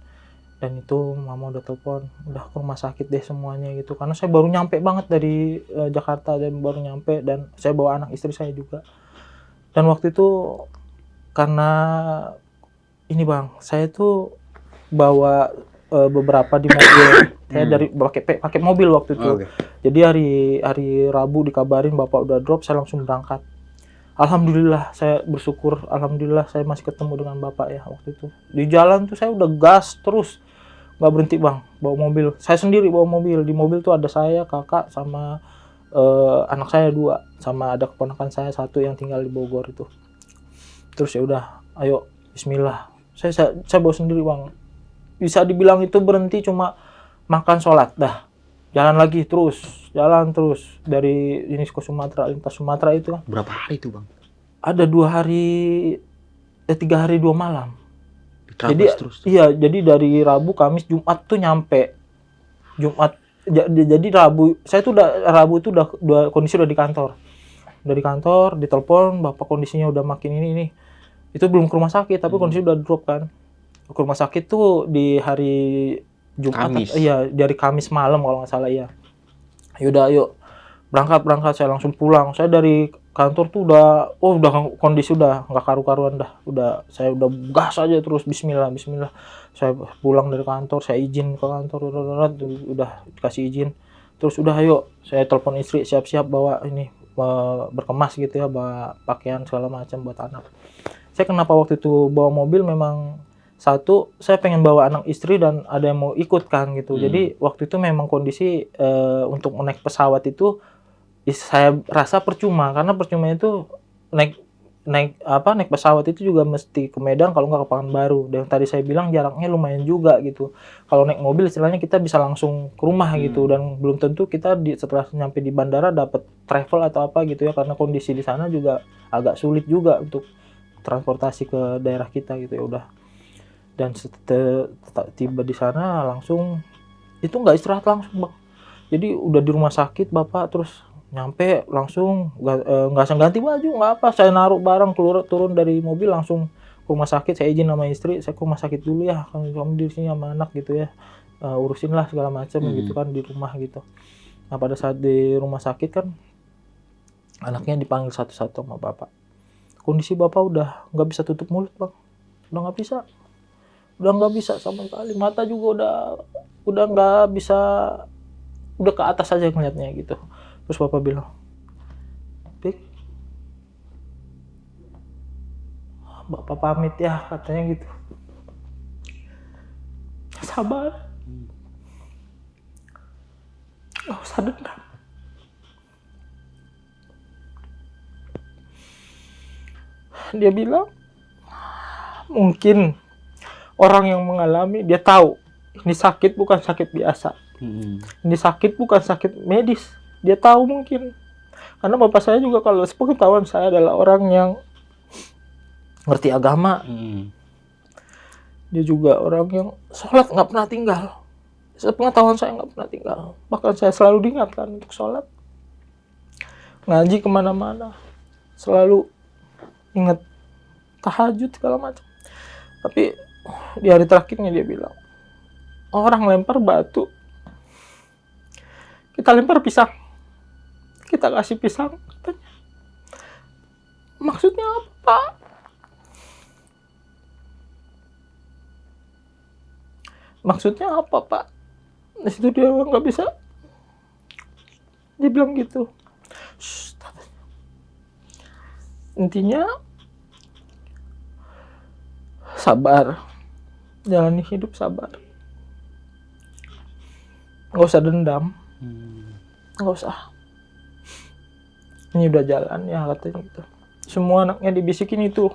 Speaker 1: Dan itu Mama udah telepon, udah ke rumah sakit deh semuanya gitu. Karena saya baru nyampe banget dari Jakarta, dan baru nyampe, dan saya bawa anak istri saya juga. Dan waktu itu karena ini bang, saya tuh bawa beberapa di mobil. Saya dari pakai mobil waktu itu. Jadi hari Rabu dikabarin Bapak udah drop, saya langsung berangkat. Alhamdulillah, saya bersyukur. Alhamdulillah saya masih ketemu dengan Bapak ya waktu itu. Di jalan tuh saya udah gas terus, nggak berhenti bang, bawa mobil. Saya sendiri bawa mobil. Di mobil tuh ada saya, kakak, sama anak saya 2, sama ada keponakan saya 1 yang tinggal di Bogor itu. Terus ya udah, ayo Bismillah. Saya bawa sendiri bang. Bisa dibilang itu berhenti cuma makan sholat dah. Jalan terus dari ini ke Sumatera, lintas Sumatera itu kan.
Speaker 2: Berapa hari itu bang?
Speaker 1: Ada 2 hari, 3 hari 2 malam. Jadi
Speaker 2: terus.
Speaker 1: Iya, jadi dari Rabu, Kamis, Jumat tuh nyampe. Jadi Rabu itu udah kondisi udah di kantor. Udah di kantor, ditelepon, Bapak kondisinya udah makin ini. Itu belum ke rumah sakit, tapi kondisi udah drop kan. Ke rumah sakit tuh di hari Jumat, iya dari Kamis malam kalau nggak salah ya. Yaudah ayo berangkat, saya langsung pulang. Saya dari kantor tuh udah kondisi udah nggak karu-karuan dah. Saya udah gas aja terus, Bismillah. Saya pulang dari kantor, saya izin ke kantor, udah dikasih izin. Terus udah ayo, saya telepon istri siap-siap bawa ini berkemas gitu ya, bawa pakaian segala macam buat anak. Saya kenapa waktu itu bawa mobil, memang satu, saya pengen bawa anak istri dan ada yang mau ikut kan gitu. Jadi waktu itu memang kondisi untuk naik pesawat itu saya rasa percuma, karena percuma itu naik pesawat itu juga mesti ke Medan, kalau nggak ke Pekanbaru. Dan tadi saya bilang jaraknya lumayan juga gitu. Kalau naik mobil istilahnya kita bisa langsung ke rumah gitu, dan belum tentu kita setelah nyampe di bandara dapat travel atau apa gitu ya, karena kondisi di sana juga agak sulit juga untuk transportasi ke daerah kita gitu ya udah. Dan tiba di sana langsung itu nggak istirahat langsung bang. Jadi udah di rumah sakit Bapak, terus nyampe langsung nggak ganti baju nggak apa, saya naruh barang, turun dari mobil langsung ke rumah sakit. Saya izin sama istri, saya ke rumah sakit dulu ya, kamu di sini sama anak gitu ya, urusin lah segala macam gitu kan di rumah gitu. Nah pada saat di rumah sakit kan anaknya dipanggil satu-satu sama Bapak. Kondisi Bapak udah nggak bisa tutup mulut bang, udah nggak bisa sama sekali. Mata juga udah nggak bisa, udah ke atas aja ngeliatnya gitu. Terus Bapak bilang, Pik, Bapak pamit ya, katanya gitu. Sabar, nggak usah dendam. dia bilang mungkin orang yang mengalami dia tahu ini sakit bukan sakit biasa. Ini sakit bukan sakit medis. Dia tahu mungkin. Karena bapak saya juga kalau sepengetahuan saya adalah orang yang ngerti agama. Dia juga orang yang sholat nggak pernah tinggal. Sepengetahuan saya nggak pernah tinggal. Bahkan saya selalu diingatkan untuk sholat. Ngaji kemana-mana. Selalu ingat tahajud segala macam. Tapi di hari terakhirnya dia bilang, orang lempar batu, kita lempar pisang, kita kasih pisang, katanya. Maksudnya apa? Maksudnya apa, Pak? Di situ dia nggak bisa. Dia bilang gitu. Shh, intinya sabar, jalani hidup sabar, nggak usah dendam, nggak usah. Ini udah jalan ya katanya gitu. Semua anaknya dibisikin itu.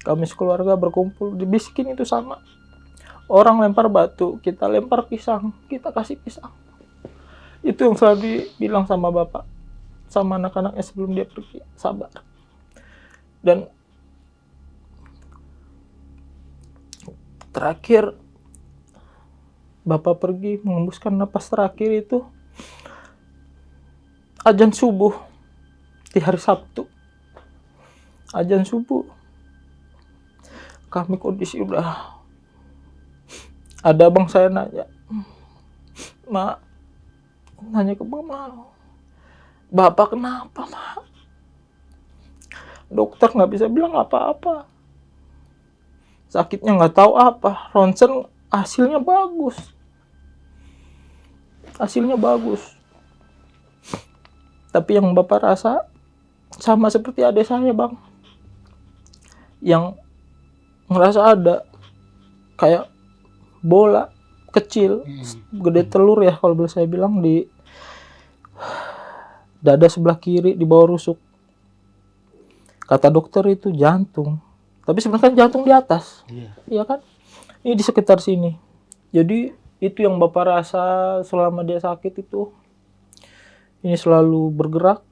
Speaker 1: Kami sekeluarga berkumpul dibisikin itu sama. Orang lempar batu, kita lempar pisang, kita kasih pisang. Itu yang selalu dibilang sama bapak, sama anak-anaknya sebelum dia pergi, sabar. Dan terakhir bapak pergi mengembuskan napas terakhir itu azan subuh di hari Sabtu. Azan subuh. Kami kondisi udah ada abang saya nanya, Mak, nanya ke mama, Bapak kenapa, Mak? Dokter nggak bisa bilang apa-apa. Sakitnya nggak tahu apa. Ronsen hasilnya bagus. Hasilnya bagus. Tapi yang Bapak rasa sama seperti adik saya, Bang. Yang ngerasa ada kayak bola kecil, gede telur ya kalau boleh saya bilang, di dada sebelah kiri di bawah rusuk. Kata dokter itu jantung. Tapi sebenarnya kan jantung di atas. Iya kan? Ini di sekitar sini. Jadi itu yang Bapak rasa selama dia sakit itu. Ini selalu bergerak.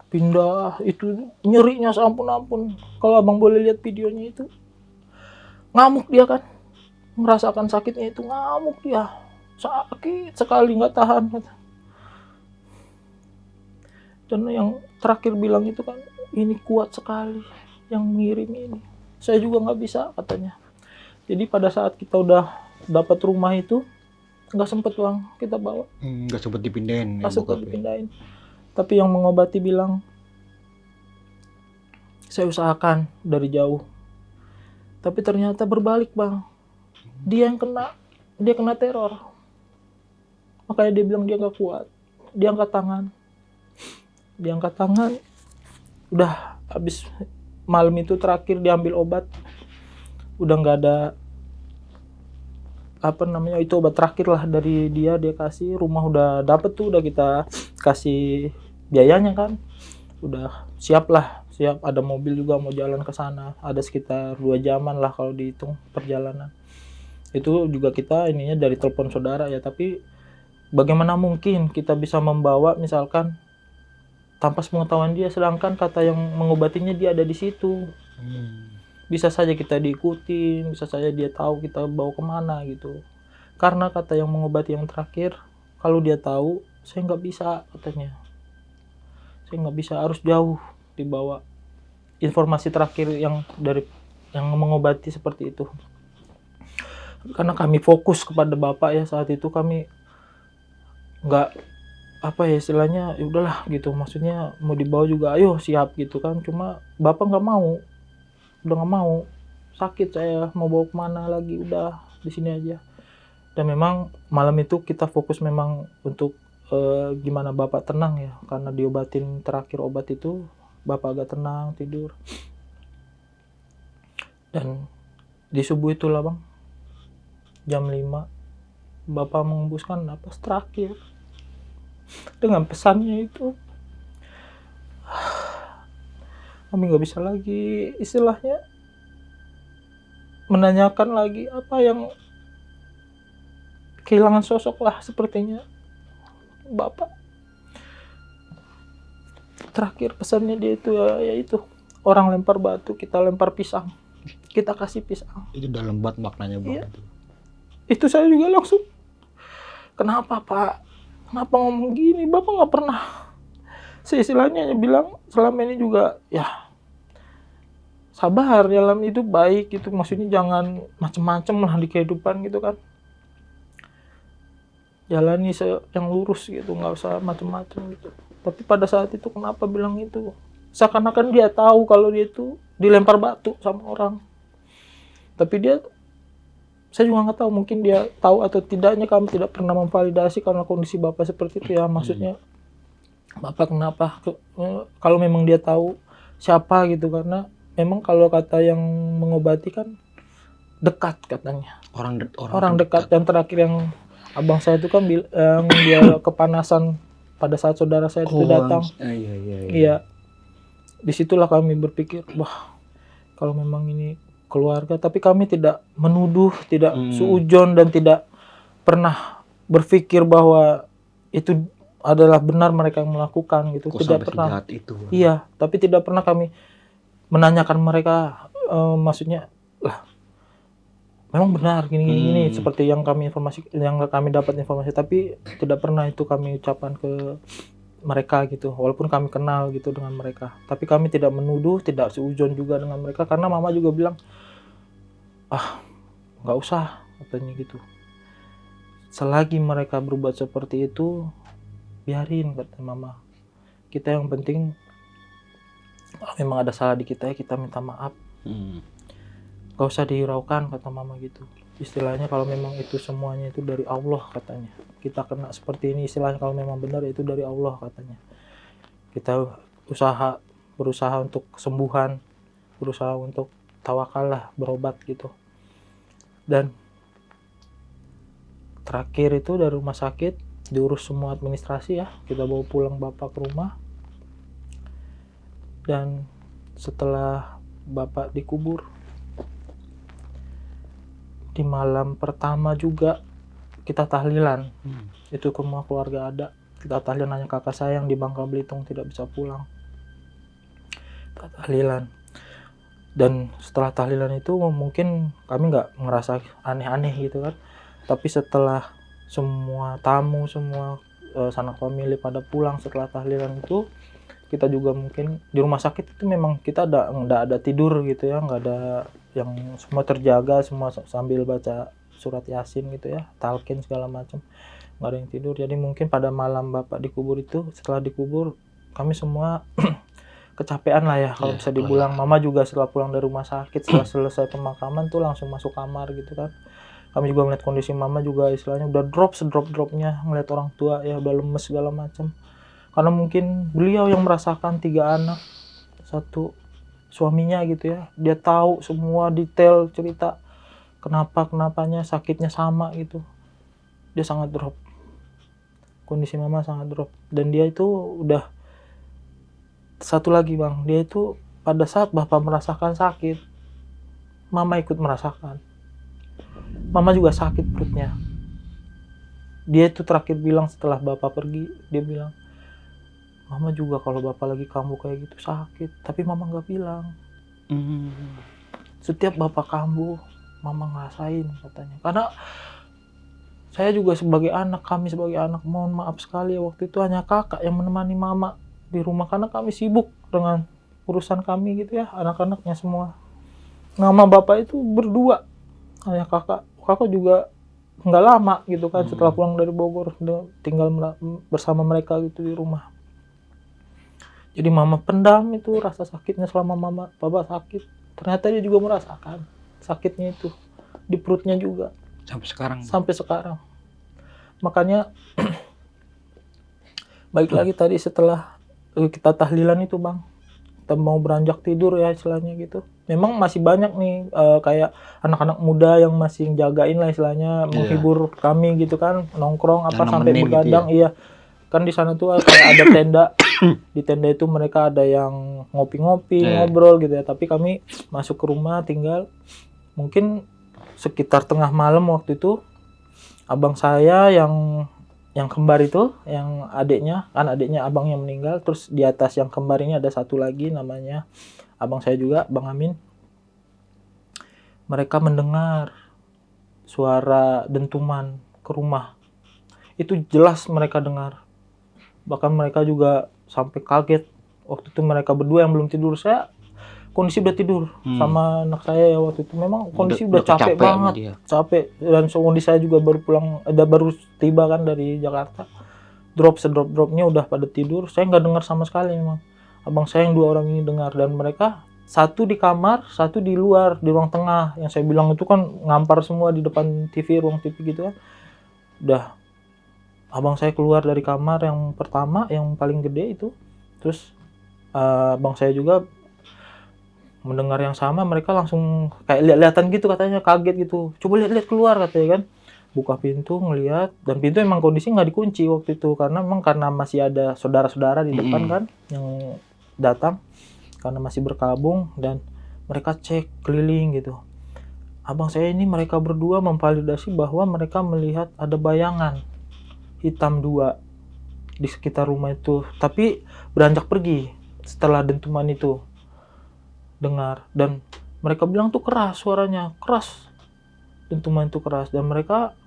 Speaker 1: Pindah. Itu nyerinya seampun-ampun. Kalau abang boleh lihat videonya itu. Ngamuk dia kan. Merasakan sakitnya itu. Ngamuk dia. Sakit sekali, nggak tahan. Dan yang terakhir bilang itu kan, ini kuat sekali yang ngirim ini. Saya juga nggak bisa katanya. Jadi pada saat kita udah dapat rumah itu, nggak sempet Bang kita bawa.
Speaker 2: Nggak sempet dipindahin.
Speaker 1: Nggak sempet dipindahin. Tapi yang mengobati bilang, saya usahakan dari jauh. Tapi ternyata berbalik Bang. Dia yang kena, dia kena teror. Makanya dia bilang dia nggak kuat. Dia angkat tangan. Dia angkat tangan. Udah habis malam itu terakhir diambil obat. Udah nggak ada itu obat terakhir lah dari dia kasih. Rumah udah dapet tuh, udah kita kasih biayanya kan. Udah siap ada mobil juga mau jalan ke sana. Ada sekitar 2 jaman lah kalau dihitung perjalanan. Itu juga kita ininya dari telepon saudara ya, tapi bagaimana mungkin kita bisa membawa misalkan tanpa sepengetahuan dia, sedangkan kata yang mengobatinya dia ada di situ. Bisa saja kita diikutin, bisa saja dia tahu kita bawa kemana gitu. Karena kata yang mengobati yang terakhir, kalau dia tahu, saya nggak bisa katanya. Saya nggak bisa, harus jauh dibawa. Informasi terakhir yang mengobati seperti itu. Karena kami fokus kepada Bapak ya, saat itu kami nggak istilahnya ya udahlah gitu, maksudnya mau dibawa juga ayo siap gitu kan. Cuma Bapak nggak mau, udah nggak mau, sakit saya mau bawa kemana lagi, udah di sini aja. Dan memang malam itu kita fokus memang untuk gimana Bapak tenang ya, karena diobatin terakhir obat itu Bapak agak tenang tidur. Dan di subuh itulah Bang, jam 5 Bapak mengembuskan napas terakhir dengan pesannya itu, Kami nggak bisa lagi istilahnya menanyakan lagi apa yang kehilangan sosok lah sepertinya Bapak. Terakhir pesannya dia itu ya itu, orang lempar batu, kita lempar pisang. Kita kasih pisang.
Speaker 2: Itu dalam banget maknanya
Speaker 1: Iya.
Speaker 2: banget.
Speaker 1: Itu saya juga langsung, kenapa Pak? Kenapa ngomong gini? Bapak nggak pernah. Istilahnya bilang selama ini juga ya sabar dalam itu baik gitu. Maksudnya jangan macem-macem lah di kehidupan gitu kan. Jalani yang lurus gitu, nggak usah macem-macem gitu. Tapi pada saat itu kenapa bilang itu? Seakan-akan dia tahu kalau dia itu dilempar batu sama orang. Tapi dia, saya juga nggak tahu, mungkin dia tahu atau tidaknya, kami tidak pernah memvalidasi karena kondisi Bapak seperti itu ya. Maksudnya Bapak kenapa? Kalau memang dia tahu siapa gitu, karena memang kalau kata yang mengobati kan dekat katanya. Orang dekat. Dan terakhir yang abang saya itu kan yang dia kepanasan pada saat saudara saya itu datang. Iya. Disitulah kami berpikir, wah kalau memang ini keluarga, tapi kami tidak menuduh, tidak suujon, dan tidak pernah berpikir bahwa itu adalah benar mereka yang melakukan gitu. Tidak pernah.
Speaker 2: Itu.
Speaker 1: Iya, tapi tidak pernah kami menanyakan mereka, maksudnya lah memang benar gini seperti yang kami dapat informasi, tapi tidak pernah itu kami ucapkan ke mereka gitu, walaupun kami kenal gitu dengan mereka. Tapi kami tidak menuduh, tidak seujon juga dengan mereka, karena mama juga bilang, nggak usah katanya gitu. Selagi mereka berbuat seperti itu, biarin kata mama. Kita yang penting kalau memang ada salah di kita ya kita minta maaf. Gak usah dihiraukan kata mama gitu. Istilahnya kalau memang itu semuanya itu dari Allah katanya. Kita kena seperti ini istilahnya kalau memang benar itu dari Allah katanya. Kita berusaha untuk kesembuhan, berusaha untuk tawakal lah, berobat gitu. Dan terakhir itu dari rumah sakit diurus semua administrasi ya, kita bawa pulang Bapak ke rumah. Dan setelah Bapak dikubur, di malam pertama juga kita tahlilan. Itu semua keluarga ada. Kita tahlilan, hanya kakak saya yang di Bangka Belitung tidak bisa pulang. Kita tahlilan. Dan setelah tahlilan itu mungkin kami nggak ngerasa aneh-aneh gitu kan. Tapi setelah semua tamu, semua sanak famili pada pulang setelah tahlilan itu, kita juga mungkin di rumah sakit itu memang kita nggak ada tidur gitu ya, nggak ada yang semua terjaga, semua sambil baca surat Yasin gitu ya, talqin segala macam, nggak ada yang tidur. Jadi mungkin pada malam Bapak dikubur itu, setelah dikubur kami semua kecapean lah ya kalau bisa dibilang. Mama juga setelah pulang dari rumah sakit, setelah selesai pemakaman tuh langsung masuk kamar gitu kan. Kami juga melihat kondisi mama juga istilahnya udah sedrop-dropnya, ngeliat orang tua ya udah lemes segala macam. Karena mungkin beliau yang merasakan 3 anak, 1 suaminya gitu ya. Dia tahu semua detail cerita kenapanya, sakitnya sama gitu. Dia sangat drop. Kondisi mama sangat drop. Dan dia itu udah, satu lagi bang, dia itu pada saat Bapak merasakan sakit, mama ikut merasakan. Mama juga sakit perutnya. Dia itu terakhir bilang setelah Bapak pergi, dia bilang, Mama juga kalau Bapak lagi kambuh kayak gitu sakit, tapi Mama nggak bilang. Setiap Bapak kambuh, Mama ngerasain katanya. Karena saya juga sebagai anak, kami sebagai anak, mohon maaf sekali ya, waktu itu hanya kakak yang menemani Mama di rumah karena kami sibuk dengan urusan kami gitu ya, anak-anaknya semua. Nama Bapak itu berdua, hanya kakak juga nggak lama gitu kan, setelah pulang dari Bogor tinggal bersama mereka gitu di rumah. Jadi Mama pendam itu rasa sakitnya selama Bapak sakit. Ternyata dia juga merasakan sakitnya itu di perutnya juga. Sampai sekarang. Makanya balik lagi tadi setelah kita tahlilan itu bang, kita mau beranjak tidur ya istilahnya gitu. Memang masih banyak nih kayak anak-anak muda yang masih jagain lah istilahnya, menghibur kami gitu kan, nongkrong apa sampai begadang. Gitu ya? Iya, kan di sana tuh kayak ada tenda Di tenda itu mereka ada yang ngopi-ngopi,
Speaker 2: Iya.
Speaker 1: ngobrol gitu ya. Tapi kami masuk ke rumah tinggal. Mungkin sekitar tengah malam waktu itu, abang saya yang kembar itu, yang adiknya, kan adiknya abang yang meninggal. Terus di atas yang kembar ini ada satu lagi namanya abang saya juga, Bang Amin. Mereka mendengar suara dentuman ke rumah. Itu jelas mereka dengar. Bahkan mereka juga sampai kaget. Waktu itu mereka berdua yang belum tidur. Saya kondisi udah tidur sama anak saya ya waktu itu. Memang kondisi udah capek
Speaker 2: sama
Speaker 1: banget.
Speaker 2: dia.
Speaker 1: Capek. Dan kondisi saya juga baru tiba kan dari Jakarta. Sedrop-dropnya udah pada tidur. Saya nggak dengar sama sekali memang. Abang saya yang 2 orang ini dengar. Dan mereka satu di kamar, satu di luar, di ruang tengah. Yang saya bilang itu kan ngampar semua di depan TV, ruang TV gitu kan. Udah, abang saya keluar dari kamar yang pertama, yang paling gede itu. Terus abang saya juga mendengar yang sama, mereka langsung kayak lihat-lihatan gitu katanya, kaget gitu. Coba lihat-lihat keluar katanya kan. Buka pintu, ngelihat, dan pintu emang kondisi nggak dikunci waktu itu. Karena masih ada saudara-saudara di depan kan, yang datang. Karena masih berkabung, dan mereka cek keliling gitu. Abang saya ini mereka berdua memvalidasi bahwa mereka melihat ada bayangan hitam 2 di sekitar rumah itu. Tapi beranjak pergi setelah dentuman itu dengar. Dan mereka bilang tuh keras suaranya, keras. Dentuman itu keras. Dan mereka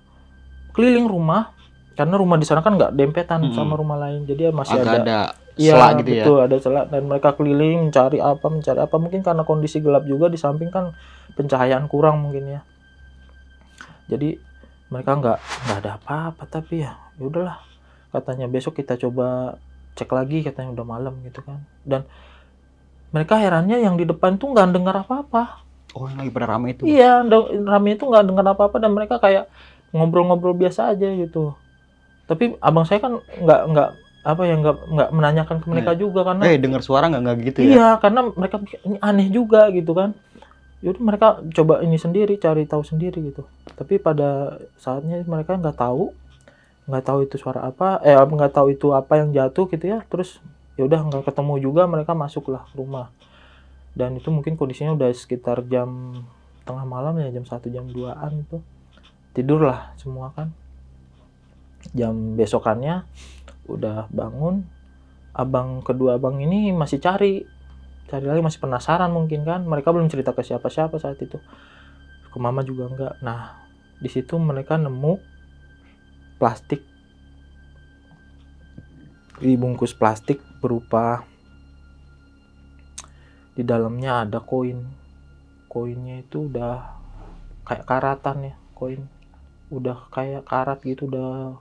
Speaker 1: keliling rumah, karena rumah di sana kan nggak dempetan sama rumah lain. Jadi masih
Speaker 2: Agak ada
Speaker 1: iya,
Speaker 2: selak gitu ya.
Speaker 1: betul, ada celah. Dan mereka keliling mencari apa. Mungkin karena kondisi gelap juga, di samping kan pencahayaan kurang mungkin ya. Jadi mereka nggak ada apa-apa. Tapi ya udahlah, katanya besok kita coba cek lagi, katanya udah malam gitu kan. Dan mereka herannya yang di depan tuh nggak dengar apa-apa.
Speaker 2: Oh, yang lagi pada rame itu.
Speaker 1: Iya, rame itu nggak dengar apa-apa, dan mereka kayak ngobrol-ngobrol biasa aja gitu. Tapi abang saya kan nggak menanyakan ke mereka juga, karena
Speaker 2: dengar suara nggak gitu ya?
Speaker 1: iya, karena mereka pikir, ini aneh juga gitu kan. Yaudah mereka coba ini sendiri, cari tahu sendiri gitu. Tapi pada saatnya mereka nggak tahu itu suara apa, nggak tahu itu apa yang jatuh gitu ya. Terus yaudah nggak ketemu juga, mereka masuklah ke rumah. Dan itu mungkin kondisinya udah sekitar jam tengah malam ya, jam 1, jam 2-an itu. Tidurlah semua kan. Jam besokannya udah bangun, kedua abang ini masih cari lagi, masih penasaran mungkin kan. Mereka belum cerita ke siapa-siapa saat itu, ke mama juga enggak. Nah, di situ mereka nemu plastik, dibungkus plastik berupa, di dalamnya ada koinnya itu udah kayak karatan ya, koin udah kayak karat gitu, udah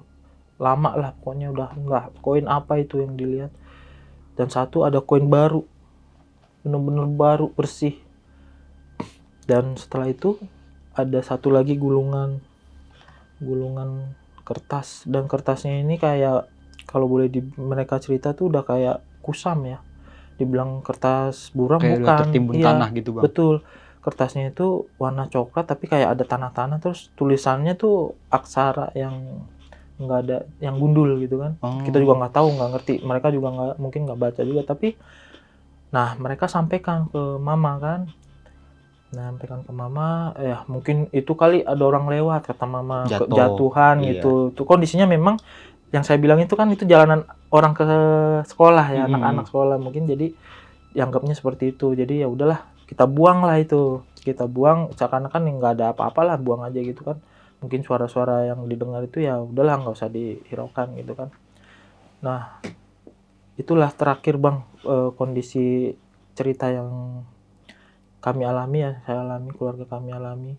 Speaker 1: lama lah pokoknya, udah enggak koin apa itu yang dilihat. Dan satu ada koin baru, bener-bener baru, bersih. Dan setelah itu ada satu lagi gulungan kertas, dan kertasnya ini kayak, kalau boleh mereka cerita tuh udah kayak kusam ya, dibilang kertas buram
Speaker 2: Kayak udah
Speaker 1: bukan,
Speaker 2: tertimbun
Speaker 1: iya,
Speaker 2: tanah gitu, Bang.
Speaker 1: betul. Kertasnya itu warna coklat tapi kayak ada tanah-tanah, terus tulisannya tuh aksara yang nggak ada, yang gundul gitu kan. Kita juga nggak tahu, nggak ngerti, mereka juga mungkin nggak baca juga. Tapi nah, mereka sampaikan ke mama kan, sampaikan ke mama, ya mungkin itu kali ada orang lewat, kata mama, jatuhan
Speaker 2: Iya.
Speaker 1: gitu. Itu kondisinya memang yang saya bilang itu kan, itu jalanan orang ke sekolah ya, anak-anak sekolah mungkin, jadi dianggapnya seperti itu. Jadi ya udahlah, kita buang lah itu, kita buang seakan-akan nggak ada apa-apa lah, buang aja gitu kan. Mungkin suara-suara yang didengar itu ya udahlah, nggak usah dihiraukan gitu kan. Nah, itulah terakhir Bang, kondisi cerita yang kami alami ya, saya alami, keluarga kami alami.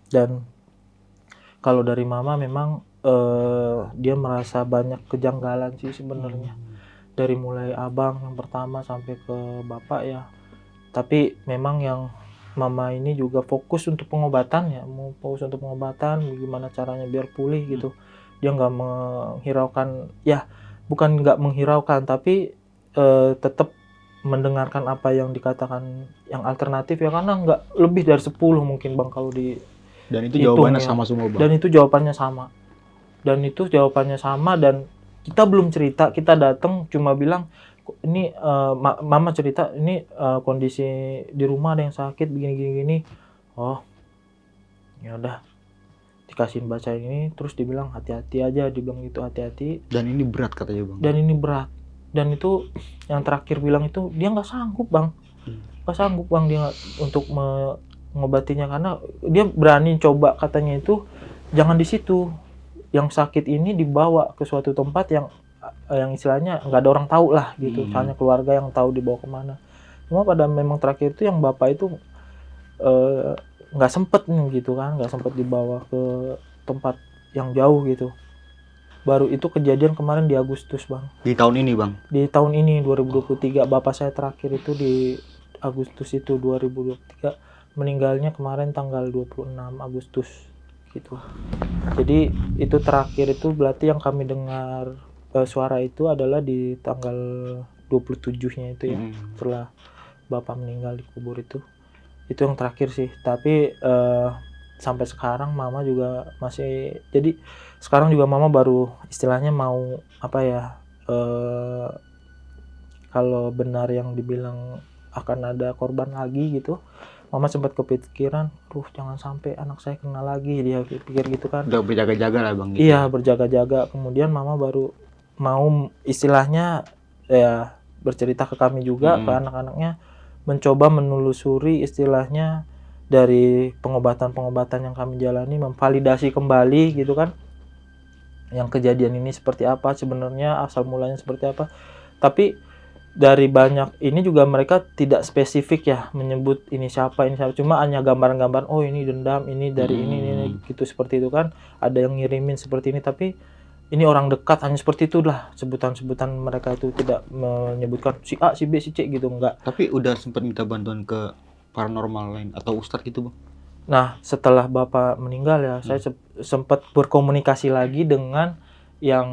Speaker 1: Dan kalau dari mama memang dia merasa banyak kejanggalan sih sebenarnya. Dari mulai abang yang pertama sampai ke bapak ya. Tapi memang yang mama ini juga fokus untuk pengobatan ya, mau fokus untuk pengobatan, gimana caranya biar pulih gitu. Dia nggak menghiraukan, ya bukan nggak menghiraukan, tapi tetap mendengarkan apa yang dikatakan yang alternatif ya, karena nggak lebih dari 10 mungkin Bang kalau di.
Speaker 2: Dan itu jawabannya
Speaker 1: ya.
Speaker 2: sama semua, Bang.
Speaker 1: Dan itu jawabannya sama. Dan kita belum cerita, kita datang cuma bilang ini mama cerita ini kondisi di rumah ada yang sakit begini. Oh, ya udah dikasihin bacain ini, terus dibilang hati-hati aja, dibilang gitu hati-hati.
Speaker 2: Dan ini berat katanya bang.
Speaker 1: Dan ini berat. Dan itu yang terakhir bilang itu dia nggak sanggup bang, nggak sanggup bang dia untuk mengobatinya, karena dia berani coba katanya itu jangan di situ, yang sakit ini dibawa ke suatu tempat yang istilahnya nggak ada orang tahu lah gitu, hanya keluarga yang tahu dibawa kemana. Cuma pada memang terakhir itu yang bapak itu nggak sempet nih gitu kan, nggak sempet dibawa ke tempat yang jauh gitu. Baru itu kejadian kemarin di Agustus bang.
Speaker 2: Di tahun ini bang?
Speaker 1: Di tahun ini 2023, bapak saya terakhir itu di Agustus itu 2023, meninggalnya kemarin tanggal 26 Agustus gitu. Jadi itu terakhir itu berarti yang kami dengar suara itu adalah di tanggal 27-nya itu ya, setelah bapak meninggal dikubur itu yang terakhir sih. Tapi sampai sekarang mama juga masih, jadi sekarang juga mama baru istilahnya mau apa ya, kalau benar yang dibilang akan ada korban lagi gitu, mama sempat kepikiran, jangan sampai anak saya kena lagi, dia pikir gitu kan.
Speaker 2: Udah berjaga-jaga lah bang gitu.
Speaker 1: Iya, berjaga-jaga. Kemudian mama baru mau istilahnya ya bercerita ke kami juga, ke anak-anaknya, mencoba menelusuri istilahnya dari pengobatan-pengobatan yang kami jalani, memvalidasi kembali gitu kan, yang kejadian ini seperti apa sebenarnya, asal mulanya seperti apa. Tapi dari banyak ini juga mereka tidak spesifik ya menyebut ini siapa, cuma hanya gambaran-gambaran, oh ini dendam, ini dari ini gitu, seperti itu kan. Ada yang ngirimin seperti ini, tapi ini orang dekat, hanya seperti itulah sebutan-sebutan mereka itu, tidak menyebutkan si A, si B, si C gitu, enggak.
Speaker 2: Tapi udah sempat minta bantuan ke paranormal lain atau ustadz gitu bang?
Speaker 1: Nah, setelah bapak meninggal ya, saya sempat berkomunikasi lagi dengan yang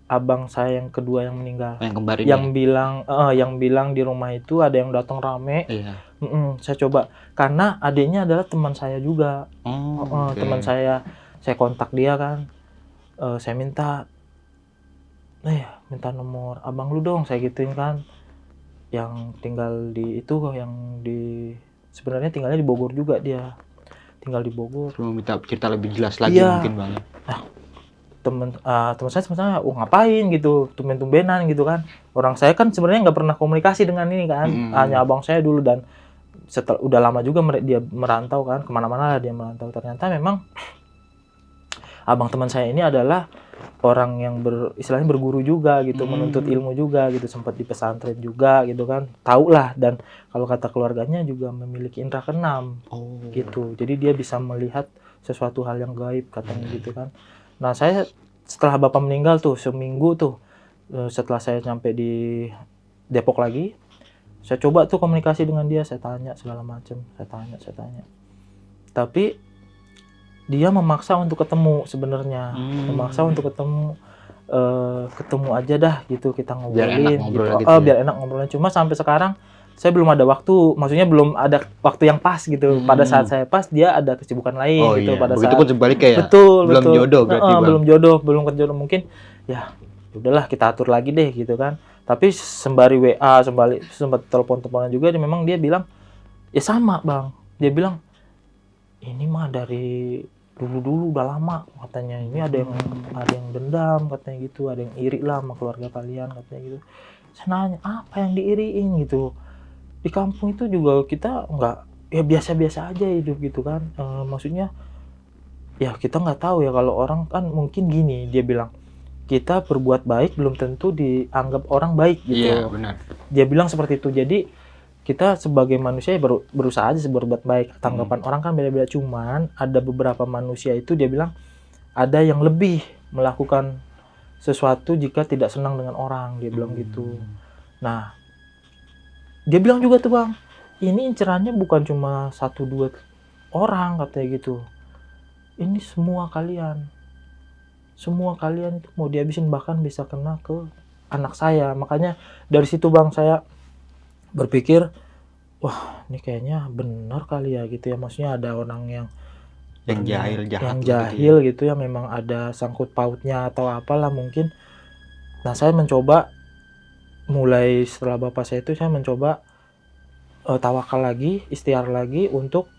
Speaker 1: abang saya yang kedua yang meninggal.
Speaker 2: Yang kemarin
Speaker 1: Yang bilang di rumah itu ada yang datang rame.
Speaker 2: Iya.
Speaker 1: Saya coba, karena adiknya adalah teman saya juga.
Speaker 2: Okay.
Speaker 1: Teman saya kontak dia kan, saya minta nomor abang lu dong, saya gituin kan, yang tinggal di itu, yang di sebenarnya tinggalnya di Bogor juga, dia tinggal di Bogor.
Speaker 2: Cuma minta cerita lebih jelas lagi mungkin bang.
Speaker 1: Temen saya ngapain gitu, tumben-tumbenan gitu kan, orang saya kan sebenarnya nggak pernah komunikasi dengan ini kan, hanya abang saya dulu. Dan setelah udah lama juga dia merantau kan, kemana-mana lah dia merantau. Ternyata memang abang teman saya ini adalah orang yang istilahnya berguru juga gitu, menuntut ilmu juga gitu, sempat di pesantren juga gitu kan, tahu lah. Dan kalau kata keluarganya juga memiliki indera keenam gitu, jadi dia bisa melihat sesuatu hal yang gaib katanya gitu kan. Nah, saya setelah bapak meninggal tuh seminggu tuh, setelah saya sampai di Depok lagi, saya coba tuh komunikasi dengan dia, saya tanya segala macam, saya tanya. Tapi dia memaksa untuk ketemu sebenarnya, ketemu aja dah gitu, kita ngobrolin gitu. Biar enak ngobrolnya. Cuma sampai sekarang saya belum ada waktu, maksudnya belum ada waktu yang pas gitu. Pada saat saya pas, dia ada kesibukan lain gitu. Pada
Speaker 2: begitu
Speaker 1: saat
Speaker 2: pun sebaliknya ya.
Speaker 1: Betul.
Speaker 2: Jodoh berarti bang.
Speaker 1: Belum jodoh, mungkin ya udahlah kita atur lagi deh gitu kan. Tapi sembari WA, sempat telepon-teleponan juga, memang dia bilang ya sama bang. Dia bilang ini mah dari dulu udah lama katanya, ini ada yang dendam katanya gitu, ada yang iri lah sama keluarga kalian katanya gitu. Saya nanya apa yang diiriin gitu, di kampung itu juga kita nggak, ya biasa-biasa aja hidup gitu kan. Maksudnya ya kita nggak tahu ya, kalau orang kan mungkin gini, dia bilang kita berbuat baik belum tentu dianggap orang baik gitu.
Speaker 2: Iya benar.
Speaker 1: Dia bilang seperti itu. Jadi kita sebagai manusia berusaha aja berbuat baik. Tanggapan orang kan beda-beda, cuman ada beberapa manusia itu dia bilang ada yang lebih melakukan sesuatu jika tidak senang dengan orang, dia bilang gitu. Nah, dia bilang juga tuh bang, ini incerannya bukan cuma 1-2 orang katanya gitu. Ini semua kalian itu mau dihabisin, bahkan bisa kena ke anak saya. Makanya dari situ bang saya berpikir, wah ini kayaknya benar kali ya gitu ya, maksudnya ada orang yang jahil gitu ya, memang ada sangkut pautnya atau apalah mungkin. Nah, saya mencoba mulai setelah bapak saya itu saya mencoba tawakal lagi, ikhtiar lagi untuk